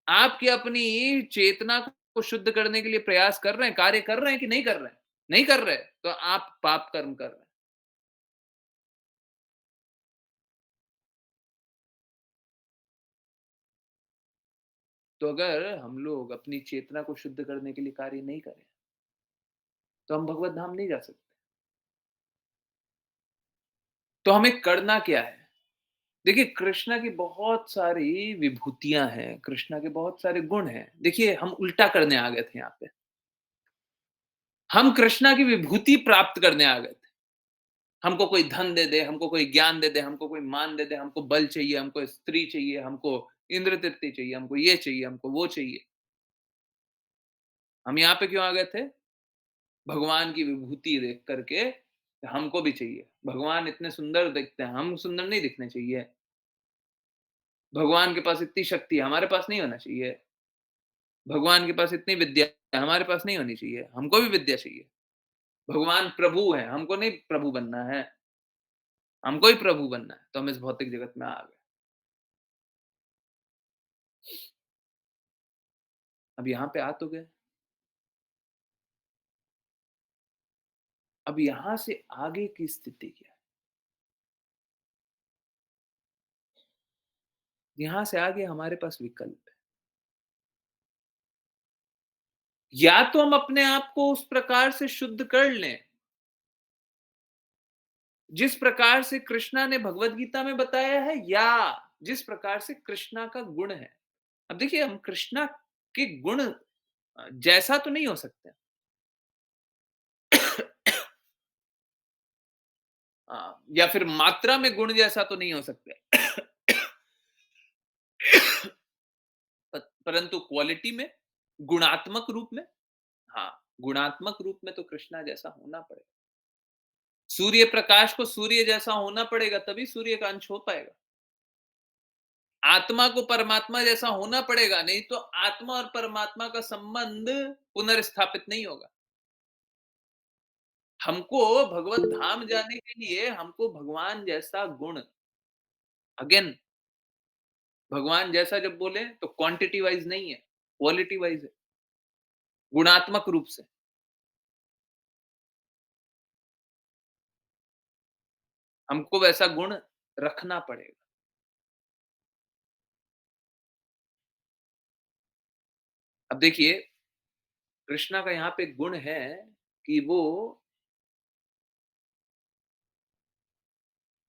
आपकी अपनी चेतना को शुद्ध करने के लिए प्रयास कर रहे हैं, कार्य कर रहे हैं कि नहीं कर रहे हैं? नहीं कर रहे, तो आप पाप कर्म कर रहे हैं। तो अगर हम लोग अपनी चेतना को शुद्ध करने के लिए कार्य नहीं करें, तो हम भगवत धाम नहीं जा सकते। तो हमें करना क्या है? देखिए, कृष्णा की बहुत सारी विभूतियाँ हैं, कृष्णा के बहुत सारे गुण हैं। देखिए, हम उल्टा करने आ गए थे यहाँ पे। हम कृष्णा की विभूति प्राप्त करने आ गए थे। हमको कोई धन दे दे, हमको कोई ज्ञान दे दे, हमको कोई मान दे दे, हमको बल चाहिए, हमको स्त्री चाहिए, हमको इंद्र तृप्ति चाहिए, हमको ये चाहिए, हमको वो चाहिए। हम यहाँ पे क्यों आ गए थे? भगवान की विभूति देख करके हमको भी चाहिए। भगवान इतने सुंदर दिखते हैं, हम सुंदर नहीं दिखने चाहिए। भगवान के पास इतनी शक्ति है, हमारे पास नहीं होना चाहिए। भगवान के पास इतनी विद्या है, हमारे पास नहीं होनी चाहिए। हमको भी विद्या चाहिए। भगवान प्रभु हैं, हमको नहीं प्रभु बनना है। हमको ही प्रभु बनना है, तो हम इस भौतिक जगत में आ गए। अब यहाँ पे आ तो गए। अब यहाँ से आगे की स्थिति क्या है? यहाँ से आगे हमारे पास विकल्प है। या तो हम अपने आप को उस प्रकार से शुद्ध कर लें, जिस प्रकार से कृष्णा ने भगवत गीता में बताया है, या जिस प्रकार से कृष्णा का गुण है। अब देखिए, हम कृष्णा के गुण जैसा तो नहीं हो सकते। या फिर मात्रा में गुण जैसा तो नहीं हो सकते। परंतु क्वालिटी में, गुणात्मक रूप में, हाँ, गुणात्मक रूप में तो कृष्णा जैसा होना पड़ेगा। सूर्य प्रकाश को सूर्य जैसा होना पड़ेगा, तभी सूर्य का अंश हो पाएगा। आत्मा को परमात्मा जैसा होना पड़ेगा, नहीं तो आत्मा और परमात्मा का संबंध पुनर्स्थापित नहीं होगा। हमको भगवत धाम जाने के लिए हमको भगवान जैसा गुण, अगेन भगवान जैसा जब बोले तो क्वांटिटी वाइज नहीं है, क्वालिटी वाइज है, गुणात्मक रूप से। हमको वैसा गुण रखना पड़ेगा। अब देखिए, कृष्णा का यहाँ पे गुण है कि वो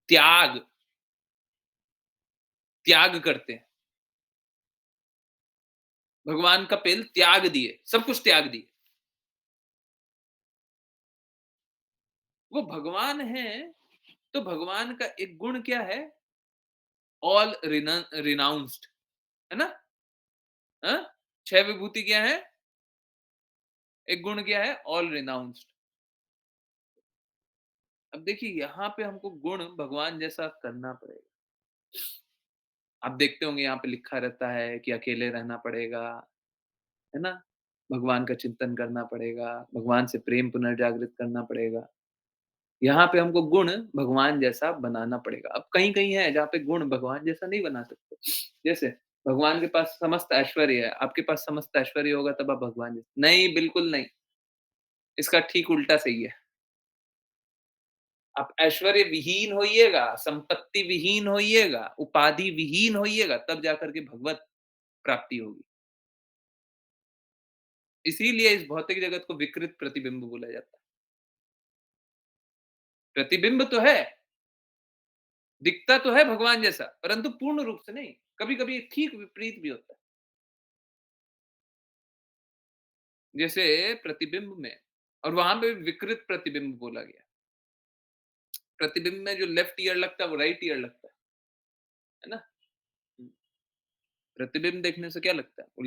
त्याग त्याग करते हैं। भगवान कपिल त्याग दिए, सब कुछ त्याग दिए। वो भगवान है, तो भगवान का एक गुण क्या है? ऑल रिनाउंस्ड, है ना? हाँ? 6 विभूति क्या है? एक गुण क्या है? All renounced. अब देखिए यहाँ पे हमको गुण भगवान जैसा करना पड़ेगा। आप देखते होंगे यहाँ पे लिखा रहता है कि अकेले रहना पड़ेगा, है ना? भगवान का चिंतन करना पड़ेगा, भगवान से प्रेम पुनर्जागृत करना पड़ेगा। यहाँ पे हमको गुण भगवान जैसा बनाना पड़ेगा। अब कहीं-कहीं है जहाँ पे गुण भगवान जैसा नहीं बना सकते। जैसे भगवान के पास समस्त ऐश्वर्य है, आपके पास समस्त ऐश्वर्य होगा तब आप भगवान जैसे नहीं, बिल्कुल नहीं। इसका ठीक उल्टा सही है। आप ऐश्वर्य विहीन होइएगा, संपत्ति विहीन होइएगा, उपाधि विहीन होइएगा, तब जाकर के भगवत प्राप्ति होगी। इसीलिए इस भौतिक जगत को विकृत प्रतिबिंब बोला जाता है। प्रतिबिंब तो है, दिखता तो है भगवान जैसा, परंतु पूर्ण रूप से नहीं। कभी-कभी ठीक विपरीत भी होता है। जैसे प्रतिबिंब में और वहां पे विकृत प्रतिबिंब बोला गया। प्रतिबिंब में जो लेफ्ट ईयर लगता है वो राइट ईयर लगता है ना? प्रतिबिंब देखने से क्या लगता है? वो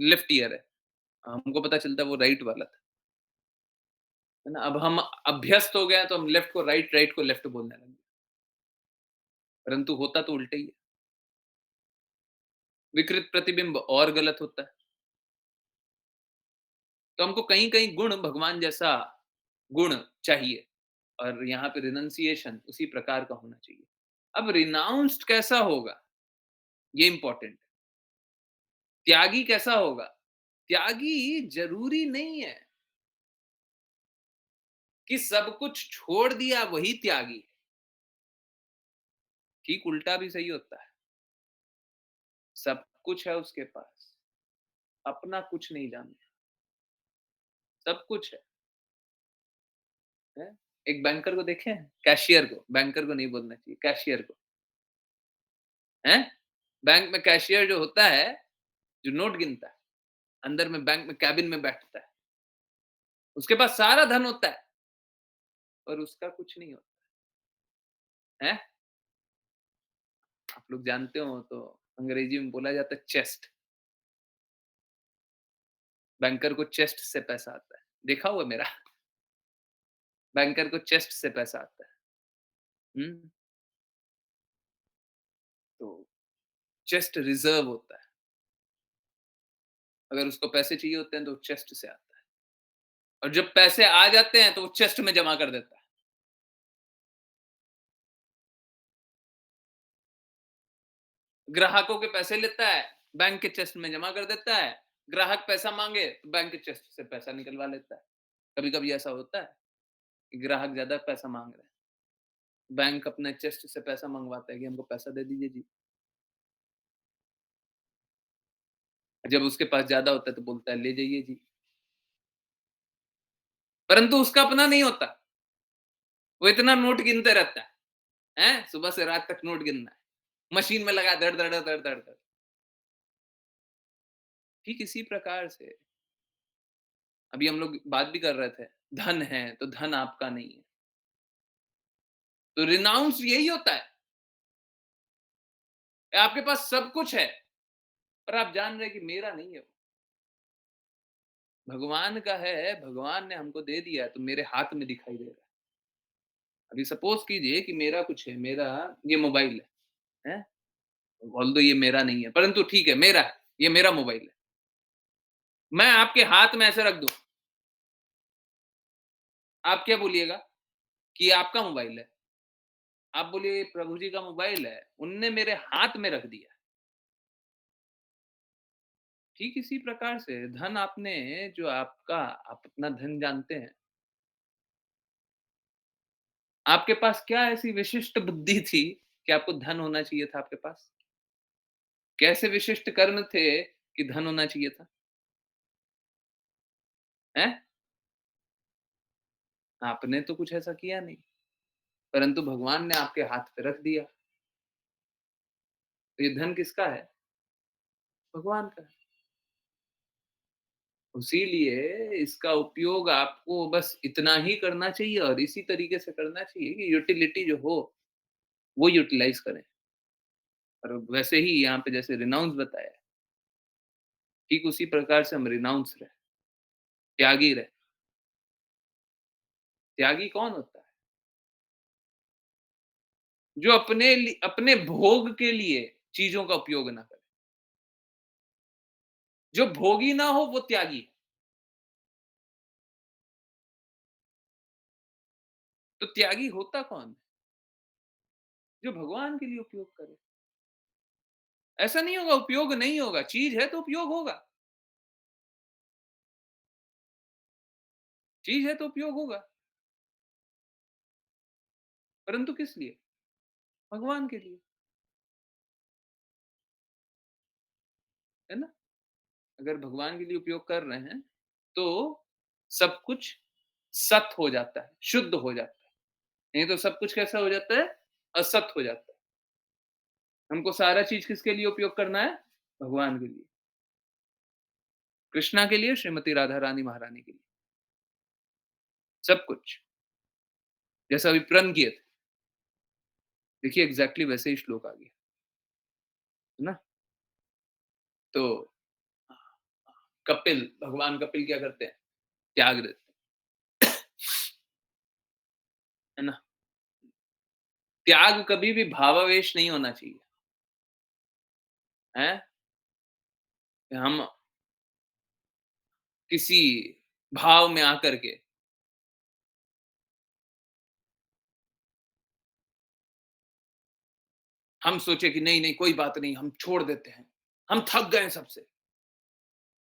लेफ्ट ईयर है। हमको पता चलता है वो राइट वाला था, है ना? अब हम अभ्यस्त हो गए हैं तो हम लेफ्ट को राइट, राइट को लेफ्ट बोलने लगे, परंतु होता तो उल्टा ही है। विकृत प्रतिबिंब और गलत होता है। तो हमको कहीं-कहीं गुण भगवान जैसा गुण चाहिए और यहाँ पे रिनंसिएशन उसी प्रकार का होना चाहिए। अब रिनाउंस्ड कैसा होगा? ये इंपॉर्टेंट है। त्यागी कैसा होगा? त्यागी जरूरी नहीं है कि सब कुछ छोड़ दिया वही त्यागी है। ठीक उल्टा भी सही होता है। सब कुछ है उसके पास, अपना कुछ नहीं जानता, सब कुछ है? एक बैंकर को देखे हैं? कैशियर को, बैंकर को नहीं बोलना चाहिए, कैशियर को, हैं? बैंक में कैशियर जो होता है, जो नोट गिनता है, अंदर में बैंक में कैबिन में बैठता है, उसके पास सारा धन होता है, पर उसका कुछ नहीं होता है। आप लोग जानते हो तो अंग्रेजी में बोला जाता है चेस्ट। बैंकर को चेस्ट से पैसा आता है। देखा हुआ मेरा? बैंकर को चेस्ट से पैसा आता है। हुँ, तो चेस्ट रिज़र्व होता है। अगर उसको पैसे चाहिए होते हैं तो चेस्ट से आता है और जब पैसे आ जाते हैं तो वो चेस्ट में जमा कर देता है। ग्राहकों के पैसे लेता है, बैंक के चेस्ट में जमा कर देता है। ग्राहक पैसा माँगे तो बैंक के चेस्ट से पैसा निकलवा लेता है। कभी-कभी ऐसा होता है कि ग्राहक ज़्यादा पैसा माँग रहे हैं, बैंक अपने चेस्ट से पैसा मँगवाता है कि हमको पैसा दे दीजिए जी। जब उसके पास ज़्यादा होता है तो बोलता है ले जाइए जी। परंतु उसका अपना नहीं होता। वो इतना नोट गिनते रहता है, हैं? सुबह से रात तक नोट गिनना है। मशीन में लगा धड़, धड़, धड़, धड़, धड़। ठीक इसी प्रकार से अभी हम लोग बात भी कर रहे थे, धन है तो धन आपका नहीं है। तो रिनाउंस यही होता है। आपके पास सब कुछ है, पर आप जान रहे हैं कि मेरा नहीं है वो। भगवान का है, भगवान ने हमको दे दिया है तो मेरे हाथ में दिखाई दे रहा है। अभी सपोज़ कीजिए कि मेरा कुछ है, मेरा ये मोबाइल हैं? ऑल्दो ये मेरा नहीं है, परंतु ठीक है मेरा है, ये मेरा मोबाइल है। मैं आपके हाथ में ऐसे रख दूँ, आप क्या बोलिएगा? कि ये आपका मोबाइल है। आप बोलिए ये प्रभु जी का मोबाइल है, उनने मेरे हाथ में रख दिया। ठीक इसी प्रकार से धन आपने जो आपका आप अपना धन जानते हैं। आपके पास क्या ऐसी विशिष्ट बुद्धि थी कि आपको धन होना चाहिए था आपके पास? कैसे विशिष्ट कर्म थे कि धन होना चाहिए था? हैं? आपने तो कुछ ऐसा किया नहीं, परंतु भगवान ने आपके हाथ पे रख दिया। तो ये धन किसका है? भगवान का है। इसीलिए इसका उपयोग आपको बस इतना ही करना चाहिए और इसी तरीके से करना चाहिए कि यूटिलिटी जो हो, वो यूटिलाइज़ करें। और वैसे ही यहाँ पे जैसे रिनाउंस बताया है, ठीक उसी प्रकार से हम रिनाउंस रहें, त्यागी रहें। त्यागी कौन होता है? जो अपने भोग के लिए चीज़ों का उपयोग ना करे। जो भोगी ना हो वो त्यागी है। तो त्यागी होता कौन है? जो भगवान के लिए उपयोग करे। ऐसा नहीं होगा उपयोग नहीं होगा, चीज़ है तो उपयोग होगा। चीज़ है तो उपयोग होगा। परंतु किस लिए? भगवान के लिए, है ना? अगर भगवान के लिए उपयोग कर रहे हैं, तो सब कुछ सत हो जाता है, शुद्ध हो जाता है। नहीं तो सब कुछ कैसा हो जाता है? असत हो जाता है। हमको सारा चीज़ किसके लिए उपयोग करना है? भगवान के लिए। कृष्णा के लिए, श्रीमती राधा रानी महारानी के लिए। सब कुछ। जैसा अभी प्रण किए थे। देखिए एग्ज़ैक्टली वैसे ही श्लोक आ गया, है ना? तो कपिल, भगवान कपिल क्या करते हैं? त्याग देते हैं, है ना? त्याग कभी भी भावावेश नहीं होना चाहिए, हैं? हम किसी भाव में आकर के हम सोचे कि नहीं, नहीं कोई बात नहीं, हम छोड़ देते हैं। हम थक गए हैं सबसे।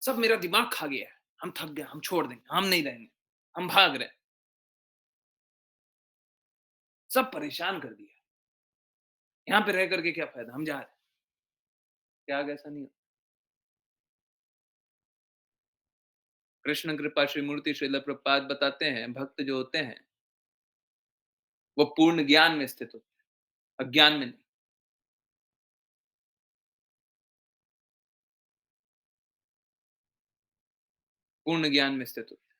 सब मेरा दिमाग खा गया है। हम थक गए, हम छोड़ देंगे, हम नहीं रहेंगे। हम भाग रहे हैं। सब परेशान कर दिया। यहाँ पे रह कर के क्या फ़ायदा? हम जा रहे हैं। त्याग ऐसा नहीं होता। कृष्ण कृपा श्री मूर्ति श्रील प्रभुपाद बताते हैं, भक्त जो होते हैं, वो पूर्ण ज्ञान में स्थित होते हैं, अज्ञान में नहीं। पूर्ण ज्ञान में स्थित होते हैं।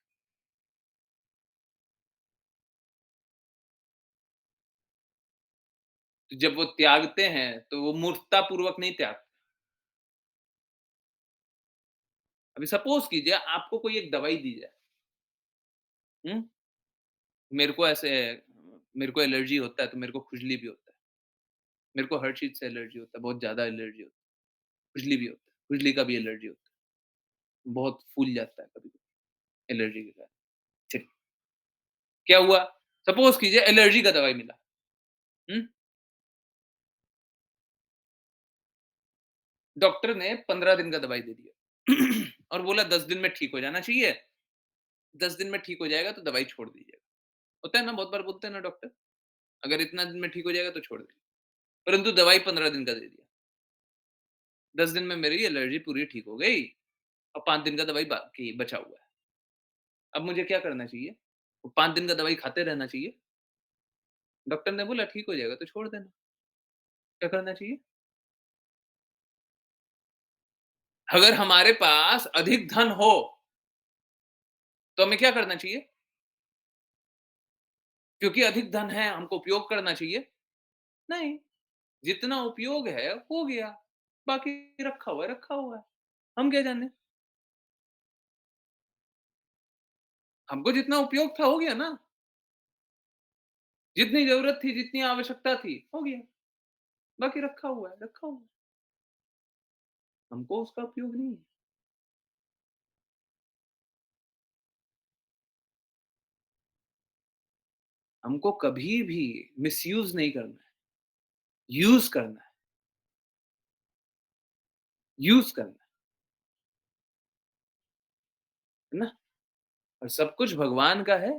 तो जब वो त्यागते हैं, तो वो मूर्खता पूर्वक नहीं त्यागते। अभी सपोज़ कीजिए आपको कोई एक दवाई दी जाए, हुँ? मेरे को ऐसे मेरे को एलर्जी होता है, तो मेरे को खुजली भी होता है। मेरे को हर चीज़ से एलर्जी होता है, बहुत ज़्यादा एलर्जी होता है। खुजली भी होता है, खुजली का भी एलर्जी होता है। बहुत फूल जाता है कभी-कभी एलर्जी के कारण। ठीक, क्या हुआ? सपोज़ कीजिए एलर्जी का दवाई मिला, हुँ? डॉक्टर ने 15 दिन का दवाई दे दिया और बोला 10 दिन में ठीक हो जाना चाहिए, 10 दिन में ठीक हो जाएगा तो दवाई छोड़ दीजिएगा। होता है ना, बहुत बार बोलते हैं ना डॉक्टर, अगर इतना दिन में ठीक हो जाएगा तो छोड़ दीजिए। परंतु दवाई 15 दिन का दे दिया। 10 दिन में मेरी एलर्जी पूरी ठीक हो गई और 5 दिन का दवाई बाकी बचा हुआ है। अब मुझे क्या करना चाहिए? वो 5 दिन का दवाई खाते रहना चाहिए। डॉक्टर ने बोला ठीक हो जाएगा तो छोड़ देना। क्या करना चाहिए? अगर हमारे पास अधिक धन हो, तो हमें क्या करना चाहिए? क्योंकि अधिक धन है, हमको उपयोग करना चाहिए? नहीं, जितना उपयोग है, हो गया। बाकी रखा हुआ है, रखा हुआ है। हम क्या जाने? हमको जितना उपयोग था, हो गया ना। जितनी ज़रूरत थी, जितनी आवश्यकता थी, हो गया। बाकी रखा हुआ है, रखा हुआ है। हमको उसका उपयोग नहीं है। हमको कभी भी मिसयूज़ नहीं करना है, यूज़ करना है, यूज़ करना है ना? और सब कुछ भगवान का है।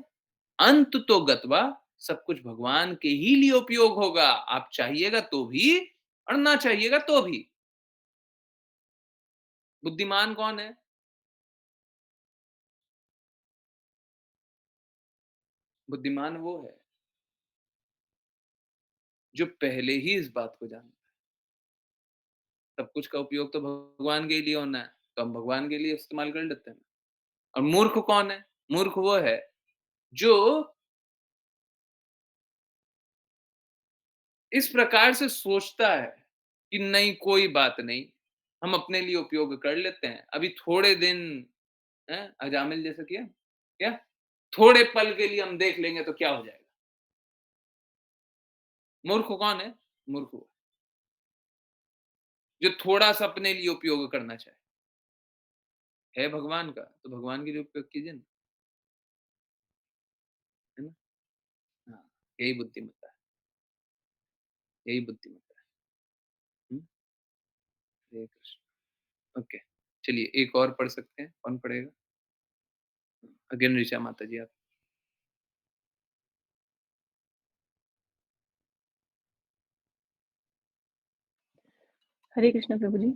अंत तो गत्वा सब कुछ भगवान के ही लिए उपयोग होगा। आप चाहिएगा तो भी और ना चाहिएगा तो भी। बुद्धिमान कौन है? बुद्धिमान वो है, जो पहले ही इस बात को जानता है। सब कुछ का उपयोग तो भगवान के लिए होना है, तो हम भगवान के लिए इस्तेमाल कर लेते हैं। और मूर्ख कौन है? मूर्ख वो है जो इस प्रकार से सोचता है कि नहीं कोई बात नहीं, हम अपने लिए उपयोग कर लेते हैं। अभी थोड़े दिन हैं, अजामिल जैसा किया? क्या? थोड़े पल के लिए हम देख लेंगे तो क्या हो जाएगा? मूर्ख कौन है? मूर्ख वो, जो थोड़ा-सा अपने लिए उपयोग करना चाहे। है भगवान का, तो भगवान के लिए उपयोग कीजिए ना, है ना? हाँ, यही बुद्धिमत्ता है, यही बुद्धिमत्ता है। हुँ, हरे कृष्ण। ओके, चलिए एक और पढ़ सकते हैं, कौन पढ़ेगा? अगेन ऋचा माता जी आप। हरे कृष्ण प्रभु जी।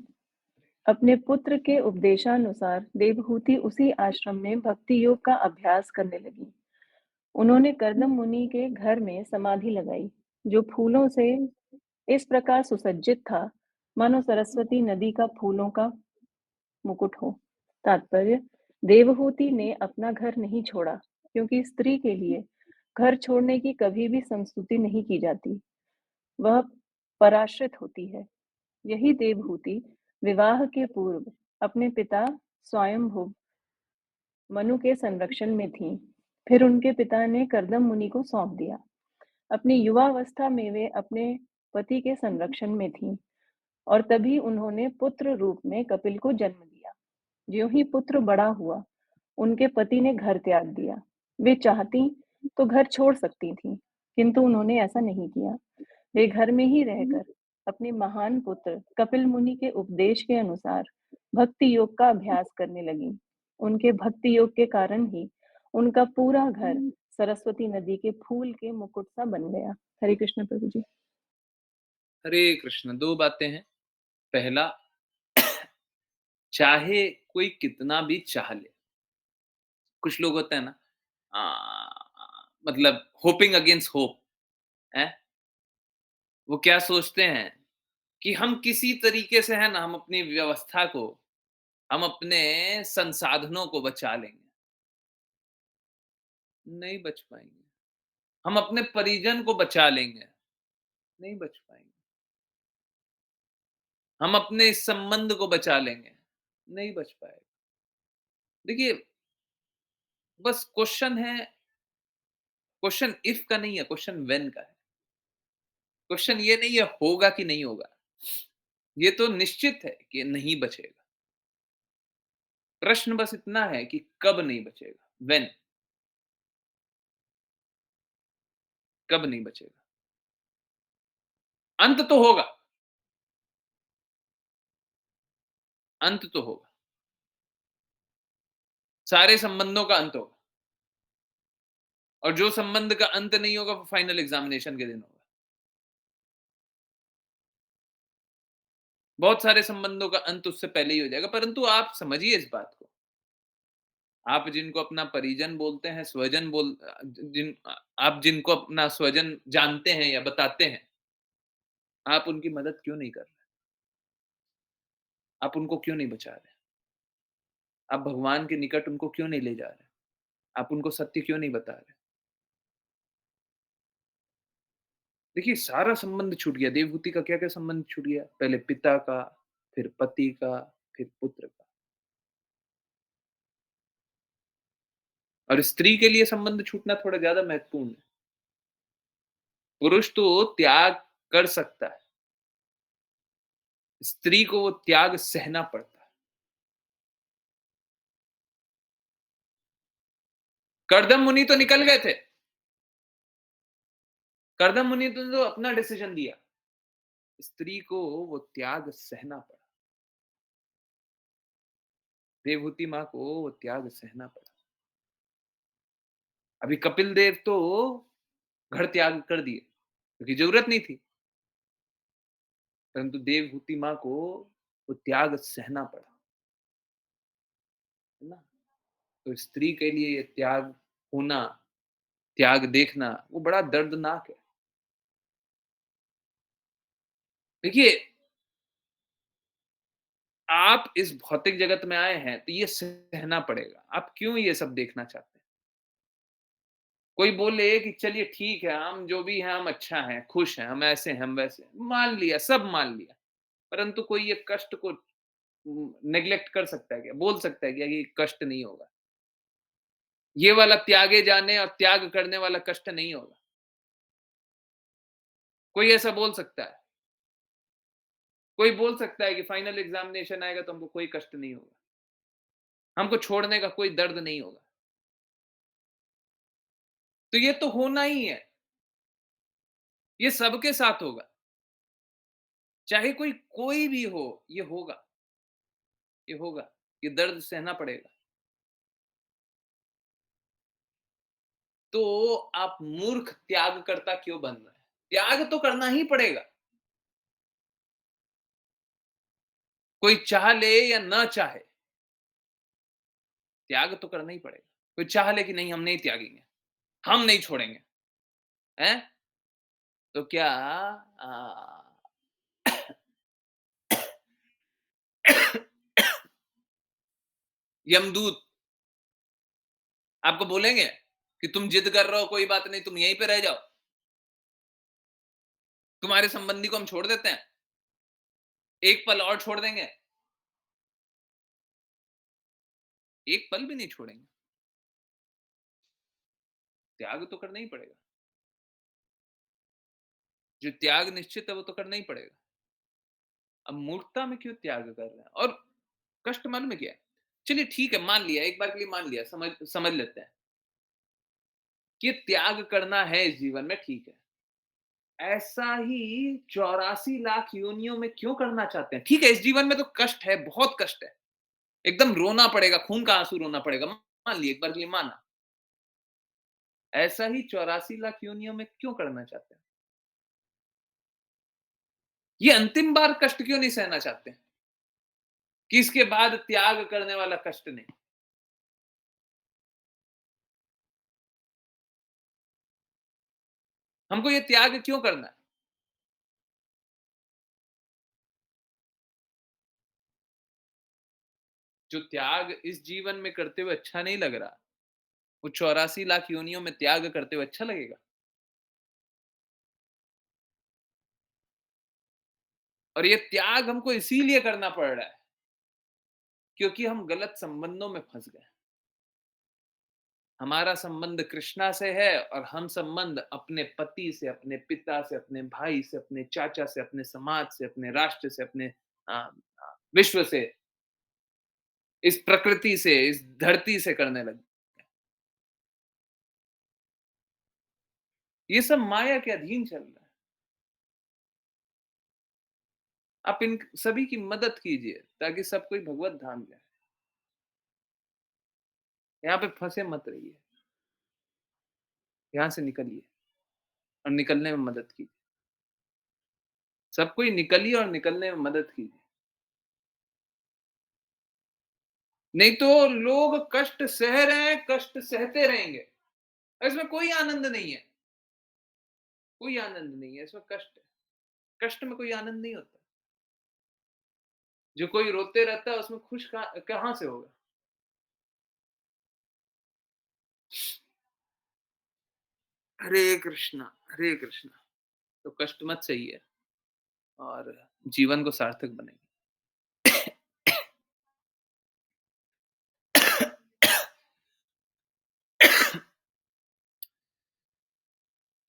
अपने पुत्र के उपदेशानुसार देवहूति उसी आश्रम में भक्ति योग का अभ्यास करने लगी। उन्होंने कर्दम मुनि के घर में समाधि लगाई, जो फूलों से इस प्रकार सुसज्जित था, मानो सरस्वती नदी का फूलों का मुकुट हो। तात्पर्य, देवहूति ने अपना घर नहीं छोड़ा, क्योंकि स्त्री के लिए घर छोड़ने की कभी भी संस्तुति नहीं की जाती। वह पराश्रित होती है। यही देवहूति विवाह के पूर्व अपने पिता स्वयंभुव मनु के संरक्षण में थीं। फिर उनके पिता ने कर्दम मुनि को सौंप दिया। अपनी युवावस्था में वे अपने पति के संरक्षण में थीं और तभी उन्होंने पुत्र रूप में कपिल को जन्म दिया। ज्यों ही पुत्र बड़ा हुआ, उनके पति ने घर त्याग दिया। वे चाहती तो घर छोड़ सकती थीं, किंतु उन्होंने ऐसा नहीं किया। वे घर में ही रहकर अपने महान पुत्र कपिल मुनि के उपदेश के अनुसार भक्ति योग का अभ्यास करने लगी। उनके भक्ति योग के कारण ही उनका पूरा घर सरस्वती नदी के फूल के मुकुट सा बन गया। हरे कृष्ण प्रभु जी। हरे कृष्ण, 2 बातें हैं। पहला, चाहे कोई कितना भी चाह ले, कुछ लोग होते हैं ना मतलब होपिंग अगेंस्ट होप, हैं? वो क्या सोचते हैं कि हम किसी तरीके से है ना, हम अपनी व्यवस्था को, हम अपने संसाधनों को बचा लेंगे। नहीं बच पाएँगे। हम अपने परिजन को बचा लेंगे, नहीं बच पाएँगे। हम अपने इस संबंध को बचा लेंगे, नहीं बच पाएगा। देखिए, बस क्वेश्चन इफ का नहीं है, क्वेश्चन व्हेन का है। क्वेश्चन ये नहीं है होगा कि नहीं होगा। ये तो निश्चित है कि नहीं बचेगा। प्रश्न बस इतना है कि कब नहीं बचेगा, व्हेन, कब नहीं बचेगा। अंत तो होगा, अंत तो होगा। सारे संबंधों का अंत होगा और जो संबंध का अंत नहीं होगा वो फाइनल एग्जामिनेशन के दिन होगा। बहुत सारे संबंधों का अंत उससे पहले ही हो जाएगा, परंतु आप समझिए इस बात को। आप जिनको अपना परिजन बोलते हैं, स्वजन आप जिनको अपना स्वजन जानते हैं या बताते हैं, आप उनकी मदद क्यों नहीं कर रहे? आप उनको क्यों नहीं बचा रहे? आप भगवान के निकट उनको क्यों नहीं ले जा रहे? आप उनको सत्य क्यों नहीं बता रहे? देखिए, सारा संबंध छूट गया। देवहूति का क्या-क्या संबंध छूट गया? पहले पिता का, फिर पति का, फिर पुत्र का। और स्त्री के लिए संबंध छूटना थोड़ा ज़्यादा महत्वपूर्ण है। पुरुष तो त्याग कर सकता है, स्त्री को वो त्याग सहना पड़ता है। कर्दम मुनि तो निकल गए थे। कर्दम मुनि ने तो अपना डिसीजन दिया। स्त्री को वो त्याग सहना पड़ा। देवहूति माँ को वो त्याग सहना पड़ा। अभी कपिल देव तो घर त्याग कर दिए, क्योंकि ज़रूरत नहीं थी। परंतु देवहूति माँ को वो त्याग सहना पड़ा, है ना? तो स्त्री के लिए ये त्याग होना, त्याग देखना, वो बड़ा दर्दनाक है। देखिए, आप इस भौतिक जगत में आए हैं तो ये सहना पड़ेगा। आप क्यों ये सब देखना चाहते हैं? कोई बोले कि चलिए ठीक है, हम जो भी हैं हम अच्छा हैं, खुश हैं, हम ऐसे हैं, हम वैसे हैं। मान लिया, सब मान लिया। परंतु कोई ये कष्ट को नेग्लेक्ट कर सकता है क्या? बोल सकता है क्या कि कष्ट नहीं होगा? ये वाला त्यागे जाने और त्याग करने वाला कष्ट नहीं होगा। कोई ऐसा बोल सकता है? कोई बोल सकता है कि फाइनल एग्जामिनेशन आएगा तो हमको कोई कष्ट नहीं होगा, हमको छोड़ने का कोई दर्द नहीं होगा। तो ये तो होना ही है, ये सबके साथ होगा, चाहे कोई कोई भी हो, ये होगा, ये होगा, ये दर्द सहना पड़ेगा। तो आप मूर्ख त्यागकर्ता क्यों बन रहे हैं? त्याग तो करना ही पड़ेगा। कोई चाह ले या ना चाहे, त्याग तो करना ही पड़ेगा। कोई चाह ले कि नहीं हम नहीं त्यागेंगे, हम नहीं छोड़ेंगे, हैं? तो क्या यमदूत आपको बोलेंगे कि तुम जिद कर रहे हो, कोई बात नहीं, तुम यहीं पे रह जाओ, तुम्हारे संबंधी को हम छोड़ देते हैं, एक पल और छोड़ देंगे? एक पल भी नहीं छोड़ेंगे। त्याग तो करना ही पड़ेगा। जो त्याग निश्चित है वो तो करना ही पड़ेगा। अब मूर्खता में क्यों त्याग कर रहे हैं? और कष्ट मालूम है क्या है? चलिए ठीक है, मान लिया, एक बार के लिए मान लिया, समझ समझ लेते हैं कि त्याग करना है इस जीवन में, ठीक है। ऐसा ही 84 लाख योनियों में क्यों करना चाहते हैं? ठीक है, इस जीवन में तो कष्ट है, बहुत कष्ट है। एकदम रोना पड़ेगा, खून का आंसू रोना पड़ेगा। मान लिया, एक बार के लिए माना। ऐसा ही 84 लाख योनियों में क्यों करना चाहते हैं? ये अंतिम बार कष्ट क्यों नहीं सहना चाहते हैं? कि इसके बाद त्याग करने वाला कष्ट नहीं। हमको ये त्याग क्यों करना है? जो त्याग इस जीवन में करते हुए अच्छा नहीं लग रहा, वो 84 लाख योनियों में त्याग करते हुए अच्छा लगेगा। और ये त्याग हमको इसीलिए करना पड़ रहा है क्योंकि हम गलत संबंधों में फंस गए। हमारा संबंध कृष्णा से है और हम संबंध अपने पति से, अपने पिता से, अपने भाई से, अपने चाचा से, अपने समाज से, अपने राष्ट्र से, अपने विश्व से, इस प्रकृति से, इस धरती से करने लगे। ये सब माया के अधीन चल रहा है। आप इन सभी की मदद कीजिए ताकि सब कोई भगवत धाम जाए। यहाँ पे फंसे मत रहिए, यहाँ से निकलिए और निकलने में मदद कीजिए। सब कोई निकलिए और निकलने में मदद कीजिए। नहीं तो लोग कष्ट सह रहे हैं, कष्ट सहते रहेंगे। इसमें कोई आनंद नहीं है, कोई आनंद नहीं है, इसमें कष्ट है। कष्ट में कोई आनंद नहीं होता। जो कोई रोते रहता है उसमें खुश कहाँ से होगा? हरे कृष्णा, हरे कृष्णा। तो कष्ट मत सहिए और जीवन को सार्थक बनाइए।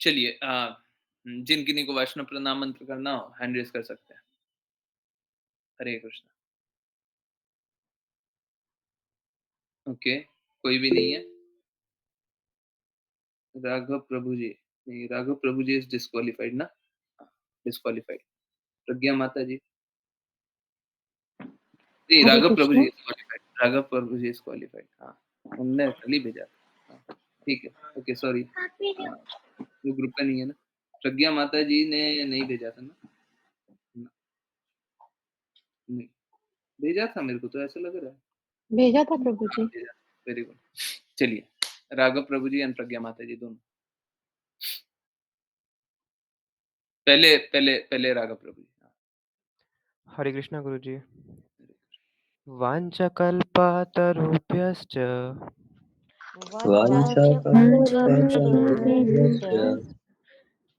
चलिए जिन किन्हीं को वैष्णव प्रणाम मंत्र करना हो हैंड रेज कर सकते हैं। हरे कृष्णा। ओके, कोई भी नहीं है। राघव प्रभु जी, नहीं, राघव प्रभु जी इज डिस्क्वालिफाइड ना? डिस्क्वालिफाइड। प्रज्ञा माता जी, नहीं, Hare Raghav Prabhu Krishna. Ji is qualified, Raghav Prabhu ji is qualified. हाँ, उनने कल ही भेजा था। हाँ, ठीक है, ओके, सॉरी। वो ग्रुप पे नहीं है ना? प्रज्ञा माता जी ने नहीं भेजा था ना? ना, नहीं भेजा था, मेरे को तो ऐसा लग रहा है। भेजा था प्रभु हाँ, जी। भेजा। Very good. चलिए, राघव प्रभु जी एंड प्रज्ञा माता जी दोनों। पहले पहले पहले राघव प्रभु जी। हाँ, हरे कृष्णा गुरुजी। हरे कृष्ण। वाञ्छकल्पतरुभ्यश्च वाञ्छाकल्पतरुभ्यश्च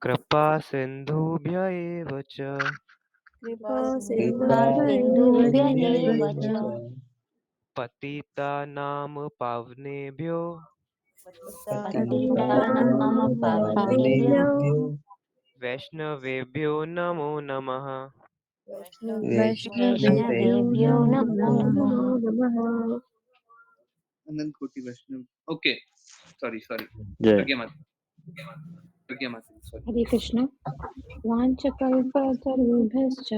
कृपा सिन्धुभ्य एव च कृपा सिन्धुभ्य एव च पतितानां पावनेभ्यो पतितानां पावनेभ्यो वैष्णवेभ्यो नमो नमः। वैष्णवेभ्यो नमो नमः। अनंत कोटि वैष्णव। ओके, सॉरी जय प्रज्ञा माता, सॉरी। हरे कृष्ण। वाञ्छकल्पतरुभ्यश्च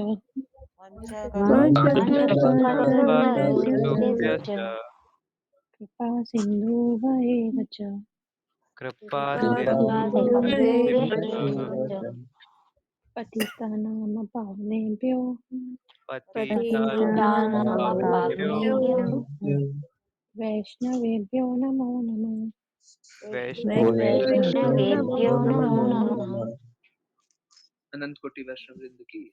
वाञ्छाकल्पतरुभ्यश्च कृपा सिन्धुभ्येव च कृपा कृपा सिन्धुभ्य एव च पतितानां पावनेभ्यो पतितानां पावनेभ्यो वैष्णवेभ्यो नमो नमः। वैष्णवेभ्यो नमो नमः। अनंत कोटि वैष्णव वृंद की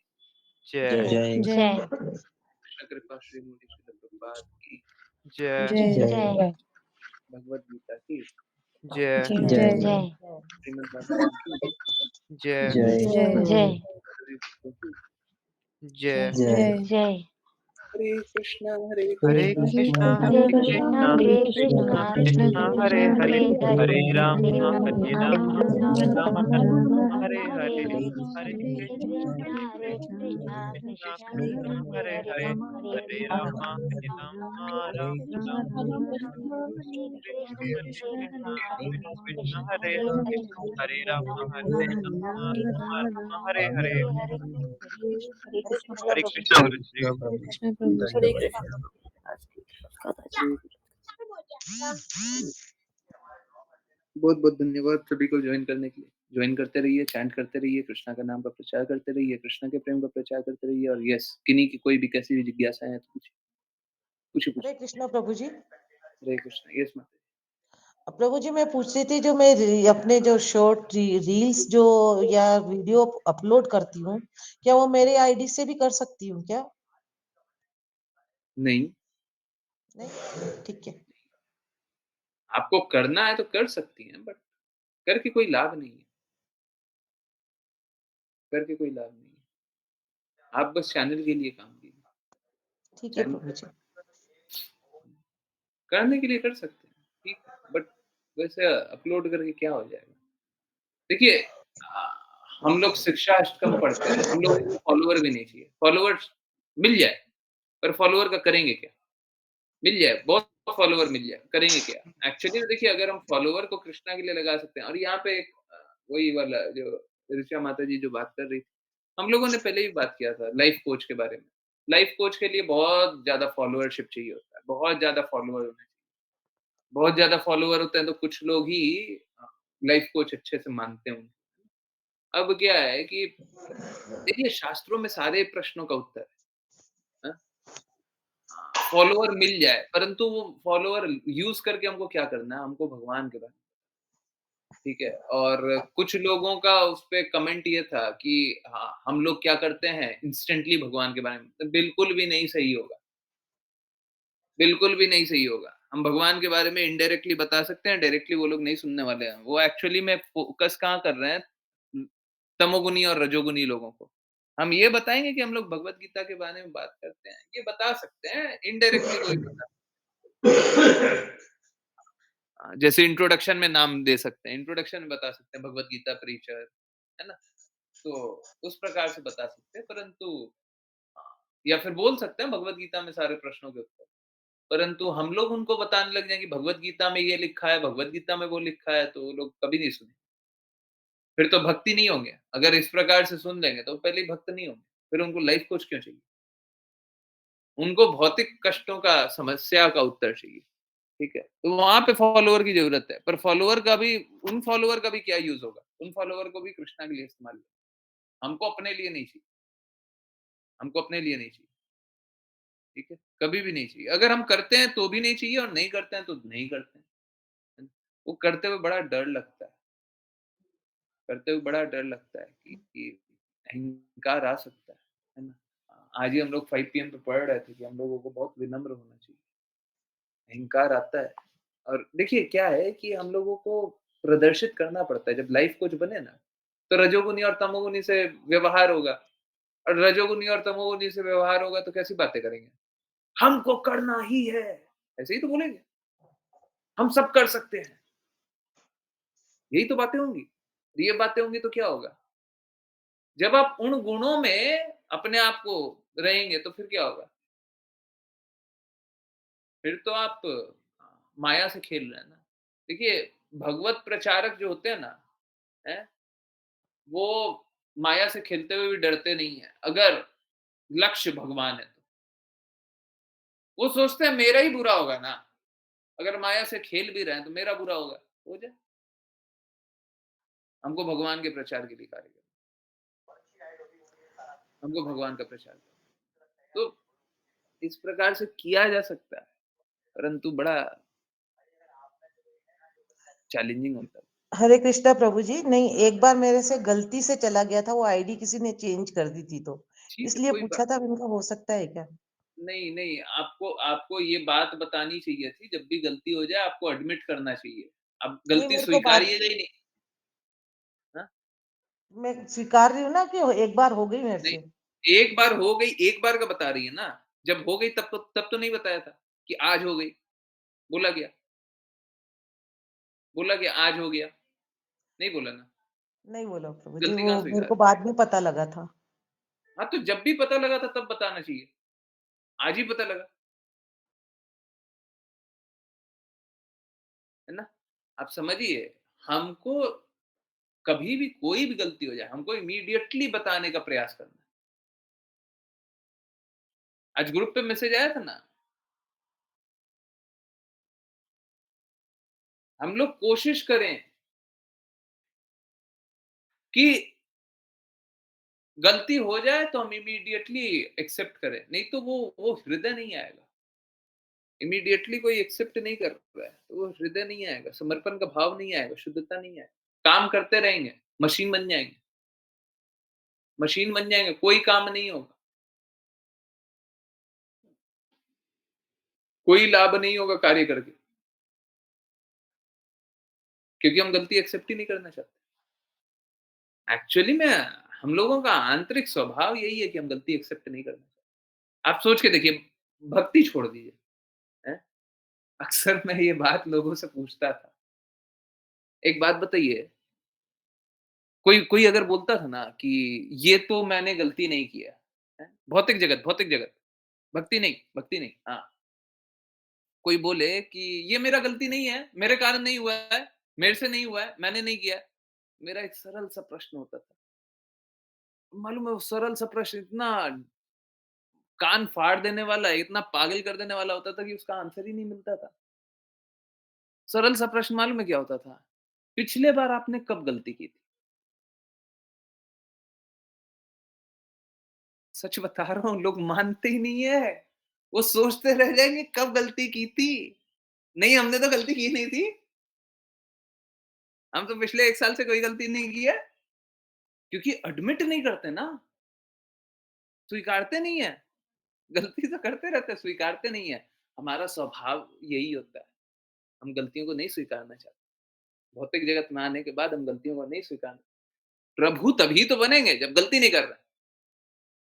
जय जय कृष्ण कृपा श्री मुनि श्री प्रभुपाद की, जय जय भगवद गीता की, जय जय श्रीमद् भागवतम की, जय जय हरे कृष्ण की। जय जय। हरे कृष्णा हरे हरे कृष्णा कृष्णा हरे हरे कृष्णा कृष्णा हरे कृष्ण कृष्णा कृष्ण कृष्णा कृष्ण हरे कृष्ण हरे हरे हरे हरे राम हरे हरे राम राम राम राम राम राम हरे हरे हरे हरे हरे हरे कृष्णा हरे कृष्णा कृष्णा कृष्णा कृष्णा कृष्णा हरे हरे हरे हरे हरे हरे राम राम हरे राम राम राम हरे कृष्णा हरे कृष्णा कृष्ण कृष्ण कृष्णा हरे हरे हरे हरे हरे हरे राम राम हरे राम हरे हरे हरे हरे हरे कृष्ण हरे प्रभु कृष्ण गुरुजी। हरे कृष्ण प्रभु हरे कृष्ण। हरे बहुत बहुत धन्यवाद सभी को ज्वाइन करने के लिए। ज्वाइन करते रहिए, चैंट करते रहिए, कृष्णा का नाम का प्रचार करते रहिए, कृष्णा के प्रेम का प्रचार करते रहिए। और यस, किन्हीं की कोई भी कैसी भी जिज्ञासा है तो पूछिए, हरे पूछिए। कृष्णा प्रभु जी। हरे कृष्णा। यस माता। प्रभु जी मैं पूछ रही थी जो मैं अपने जो शॉर्ट रील्स जो या वीडियो अपलोड करती हूँ क्या वो मेरे आईडी से भी कर सकती हूँ क्या? नहीं, नहीं, ठीक है। आपको करना है तो कर सकती हैं, बट करके कोई लाभ नहीं है। करके कोई लाभ नहीं है। आप बस चैनल के लिए काम कीजिए। ठीक है चैनल प्रभु जी। करने के लिए कर सकते हैं, ठीक है, बट वैसे अपलोड करके क्या हो जाएगा? देखिए, हम लोग शिक्षा अष्टकम पढ़ते हैं, हम लोग को फॉलोवर भी नहीं चाहिए। फॉलोवर्स मिल जाए, पर फॉलोवर का करेंगे क्या? मिल जाए, बहुत फॉलोवर मिल जाए, करेंगे क्या? एक्चुअली देखिए, अगर हम फॉलोवर को कृष्णा के लिए लगा सकते हैं। और यहाँ पे एक वही वाला जो ऋचा माता जी जो बात कर रही थी, हम लोगों ने पहले भी बात किया था लाइफ कोच के बारे में। लाइफ कोच के लिए बहुत ज़्यादा फॉलोवरशिप चाहिए होता है, बहुत ज़्यादा फॉलोवर होने चाहिए। बहुत ज़्यादा फॉलोवर होते हैं तो कुछ लोग ही लाइफ कोच अच्छे से मानते हैं। अब क्या है कि देखिए, शास्त्रों में सारे प्रश्नों का उत्तर है। फॉलोवर मिल जाए, परंतु वो फॉलोवर यूज़ करके हमको क्या करना है? हमको भगवान के बारे में, ठीक है? और कुछ लोगों का उसपे कमेंट ये था कि हाँ, हम लोग क्या करते हैं इंस्टेंटली भगवान के बारे में, तो बिल्कुल भी नहीं सही होगा। बिल्कुल भी नहीं सही होगा। हम भगवान के बारे में इनडायरेक्टली बता सकते हैं, डायरेक्टली वो लोग नहीं सुनने वाले हैं। वो एक्चुअली में फ़ोकस कहाँ कर रहे हैं? तमोगुनी और रजोगुनी लोगों को। हम ये बताएँगे कि हम लोग भगवत गीता के बारे में बात करते हैं, ये बता सकते हैं, इनडायरेक्टली कोई बता। जैसे इंट्रोडक्शन में नाम दे सकते हैं, इंट्रोडक्शन में बता सकते हैं भगवत गीता प्रीचर, है ना? तो उस प्रकार से बता सकते हैं, परंतु या फिर बोल सकते हैं भगवत गीता में सारे प्रश्नों के उत्तर। परंतु हम लोग उनको बताने लग जाएँ कि भगवत गीता में ये लिखा है, भगवत गीता में वो लिखा है, तो वो लोग कभी नहीं सुनेंगे। फिर तो भक्ति नहीं होंगे। अगर इस प्रकार से सुन लेंगे तो पहले ही भक्त नहीं होंगे। फिर उनको लाइफ कोच क्यों चाहिए? उनको भौतिक कष्टों का, समस्या का उत्तर चाहिए, ठीक है? तो वहाँ पे फॉलोवर की ज़रूरत है। पर फॉलोवर का भी, उन फॉलोवर का भी क्या यूज़ होगा? उन फॉलोवर को भी कृष्णा के लिए इस्तेमाल करना। हमको अपने लिए नहीं चाहिए। हमको अपने लिए नहीं चाहिए, ठीक है? कभी भी नहीं चाहिए। अगर हम करते हैं तो भी नहीं चाहिए और नहीं करते हैं तो नहीं करते हैं। है ना? वो करते हुए बड़ा डर लगता है। करते हुए बड़ा डर लगता है कि अहंकार आ सकता है ना? आज ही हम लोग 5 पीएम पे पढ़ रहे थे कि हम लोगों को बहुत विनम्र होना चाहिए। अहंकार आता है और देखिए क्या है कि हम लोगों को प्रदर्शित करना पड़ता है। जब लाइफ कोच बने ना, तो रजोगुनी और तमोगुनी से व्यवहार होगा और रजोगुनी और तमोगुनी से व्यवहार होगा तो कैसी बातें करेंगे? हमको करना ही है, ऐसे ही तो बोलेंगे। हम सब कर सकते हैं, यही तो बातें होंगी। ये बातें होंगी तो क्या होगा? जब आप उन गुणों में अपने आप को रहेंगे तो फिर क्या होगा? फिर तो आप माया से खेल रहे हैं ना। देखिए भगवत प्रचारक जो होते हैं ना, हैं? वो माया से खेलते हुए भी डरते नहीं हैं, अगर लक्ष्य भगवान है तो। वो सोचते हैं मेरा ही बुरा होगा ना, अगर माया से खेल भी रहे हैं तो मेरा बुरा होगा, हो जाए। हमको भगवान के प्रचार के लिए कार्य करना है, हमको भगवान का प्रचार करना है। तो इस प्रकार से किया जा सकता है, परंतु बड़ा चैलेंजिंग होता है। हरे कृष्णा प्रभु जी। नहीं, एक बार मेरे से गलती से चला गया था, वो आईडी किसी ने चेंज कर दी थी, तो ठीक है, इसलिए कोई पूछा बात था, इनका हो सकता है क्या? नहीं, नहीं, आपको आपको ये बात बतानी चाहिए थी, जब भी गलती हो जाए आपको एडमिट करना चाहिए। अब नहीं, गलती मेरे को बात स्वीकारिएगा ही नहीं, हाँ? मैं स्वीकार रही हूँ ना कि एक बार हो गई मेरे नहीं, से। एक बार हो गई, एक बार का बता रही है ना, जब हो गई तब तो नहीं बताया था कि आज हो गई, बोला गया बोला गया आज हो गया, नहीं बोला ना, नहीं बोला प्रभु जी, गलती वो कहाँ मेरे स्वीकार को बाद में पता लगा था। हाँ, तो जब भी पता लगा था तब बताना चाहिए, आज ही पता लगा, है ना? आप समझिए, हमको कभी भी कोई भी गलती हो जाए, हमको इमीडिएटली बताने का प्रयास करना है। आज ग्रुप पे मैसेज आया था ना, हम लोग कोशिश करें कि गलती हो जाए तो हम इमीडिएटली एक्सेप्ट करें, नहीं तो वो हृदय नहीं आएगा। इमीडिएटली कोई एक्सेप्ट नहीं कर रहा है, तो वो हृदय नहीं आएगा, समर्पण का भाव नहीं आएगा, शुद्धता नहीं आएगा। काम करते रहेंगे, मशीन बन जाएंगे, मशीन बन जाएंगे, कोई काम नहीं होगा, कोई लाभ नहीं होगा कार्य करके, क्योंकि हम गलती एक्सेप्ट ही नहीं करना चाहते। एक्चुअली में हम लोगों का आंतरिक स्वभाव यही है कि हम गलती एक्सेप्ट नहीं करना चाहते। आप सोच के देखिए, भक्ति छोड़ दीजिए, हैं? अक्सर मैं ये बात लोगों से पूछता था। एक बात बताइए, कोई कोई अगर बोलता था ना कि ये तो मैंने गलती नहीं किया, हैं? भौतिक जगत, भक्ति नहीं, हाँ। कोई बोले कि ये मेरा गलती नहीं है, मेरे कारण नहीं हुआ है, मेरे से नहीं हुआ है, मैंने नहीं किया। मेरा एक सरल सा प्रश्न होता था। मालूम है वो सरल सा प्रश्न इतना कान फाड़ देने वाला, इतना पागल कर देने वाला होता था कि उसका आंसर ही नहीं मिलता था। सरल सा प्रश्न मालूम है क्या होता था? पिछले बार आपने कब गलती की थी? सच बता रहा हूँ, लोग मानते ही नहीं है। वो सोचते रह जाएँगे कब गलती की थी? नहीं, हमने तो गलती की नहीं थी। हम तो पिछले 1 साल से कोई गलती नहीं की है, क्योंकि एडमिट नहीं करते ना, स्वीकारते नहीं है। गलती तो करते रहते हैं, स्वीकारते नहीं है। हमारा स्वभाव यही होता है, हम गलतियों को नहीं स्वीकारना चाहते। भौतिक जगत में आने के बाद हम गलतियों को नहीं स्वीकारना। प्रभु तभी तो बनेंगे जब गलती नहीं कर रहे।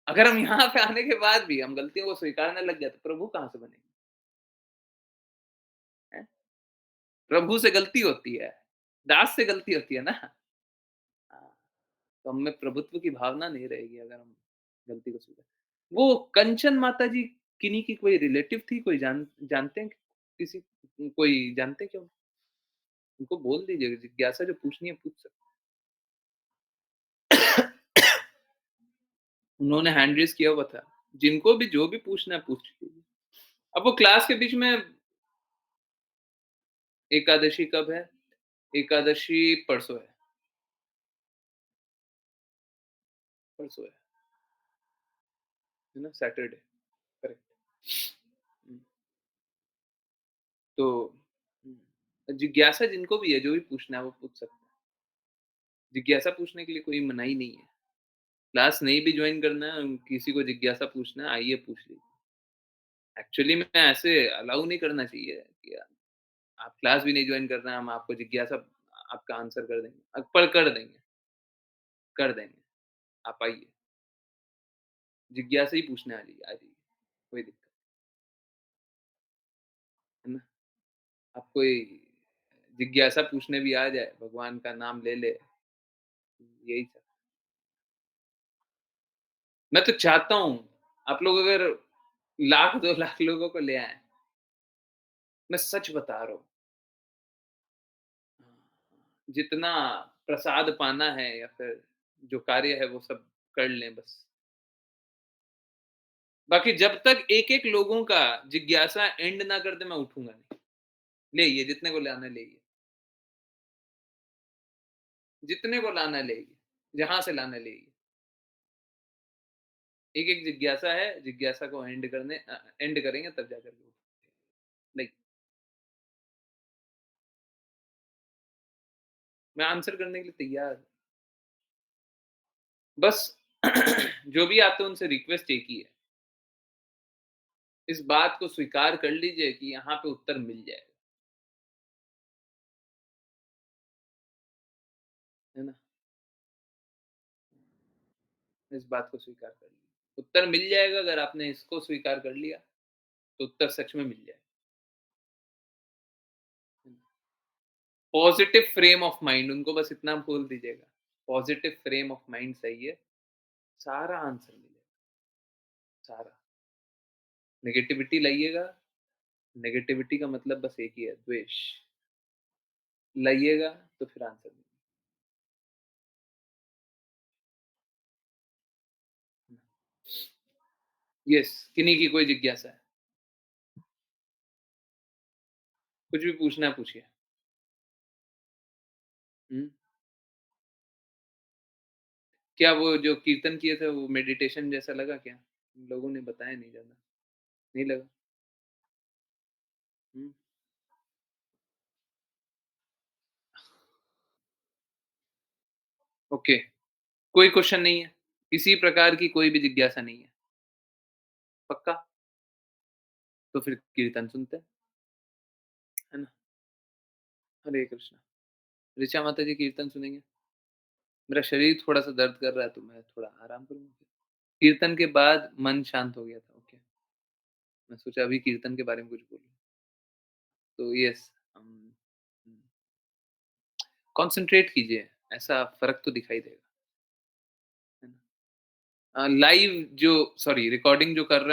अगर हम यहाँ पे आने के बाद भी हम गलतियों को स्वीकारने लग गए, तो प्रभु कहाँ से बनेंगे? हैं? प्रभु से गलती होती है, दास से गलती होती है ना। हाँ, तो हम में प्रभुत्व की भावना नहीं रहेगी अगर हम गलती को स्वीकार। वो कंचन माता जी किन्हीं की कोई रिलेटिव थी, कोई जानते हैं किसी, कोई जानते हैं क्या? उनको बोल दीजिए, जिज्ञासा जो पूछनी है पूछ सकते हैं। उन्होंने हैंड रेज़ किया हुआ था। जिनको भी जो भी पूछना है पूछ लीजिए। अब वो क्लास के बीच में एकादशी कब है? एकादशी परसों है, परसों है ना? Saturday, correct. हुँ, तो जिज्ञासा जिनको भी है, जो भी पूछना है वो पूछ सकते हैं। जिज्ञासा पूछने के लिए कोई मनाही नहीं है। क्लास नहीं भी जॉइन करना है, किसी को जिज्ञासा पूछना है, आइए पूछ लीजिए। एक्चुअली में ऐसे अलाउ नहीं करना चाहिए कि आप क्लास भी नहीं जॉइन करना है, हम आपको जिज्ञासा आपका आंसर कर देंगे। पर कर देंगे। आप आइए, जिज्ञासा ही पूछने आ जाइए, कोई दिक्कत है ना? आप कोई जिज्ञासा पूछने भी आ जाए, भगवान का नाम ले ले, यही सब। मैं तो चाहता हूँ, आप लोग अगर लाख 2 लाख लोगों को ले आएँ, मैं सच बता रहा हूँ। जितना प्रसाद पाना है या फिर जो कार्य है वो सब कर लें बस। बाकी जब तक एक-एक लोगों का जिज्ञासा एंड ना कर दे मैं उठूँगा नहीं। ले आइए जितने को लाना है ले आइए। जितने को लाना है ले आइए। जहाँ से लाना है ले आइए। एक-एक जिज्ञासा है, जिज्ञासा को एंड करेंगे तब जाकर के नहीं, मैं आंसर करने के लिए तैयार हूँ। बस जो भी आते हैं उनसे रिक्वेस्ट एक ही है। इस बात को स्वीकार कर लीजिए कि यहाँ पे उत्तर मिल जाएगा, है ना? इस बात को स्वीकार कर लीजिए। उत्तर मिल जाएगा अगर आपने इसको स्वीकार कर लिया, तो उत्तर सच में मिल जाएगा। पॉजिटिव फ्रेम ऑफ माइंड उनको बस इतना बोल दीजिएगा, पॉजिटिव फ्रेम ऑफ माइंड सही है, सारा आंसर मिलेगा, सारा। नेगेटिविटी लाइएगा, नेगेटिविटी का मतलब बस एक ही है, द्वेष। लाइएगा तो फिर आंसर मिलेगा। यस, किन्हीं की कोई जिज्ञासा है? कुछ भी पूछना है पूछिए। हुँ। क्या वो जो कीर्तन किए थे वो मेडिटेशन जैसा लगा क्या? लोगों ने बताया नहीं ज़्यादा, नहीं लगा? हुँ। ओके, कोई क्वेश्चन नहीं है? किसी प्रकार की कोई भी जिज्ञासा नहीं है? पक्का? तो फिर कीर्तन सुनते हैं, है ना? हरे कृष्णा। ऋचा माता जी कीर्तन सुनेंगे? मेरा शरीर थोड़ा-सा दर्द कर रहा है तो मैं थोड़ा आराम करूँगा। कीर्तन के बाद मन शांत हो गया था, ओके। मैं सोचा अभी कीर्तन के बारे में कुछ बोलूँ। तो यस हुँ, कॉन्संट्रेट कीजिए, ऐसा फ़र्क तो दिखाई देगा, है ना? लाइव जो सॉरी रिकॉर्डिंग जो कर रहा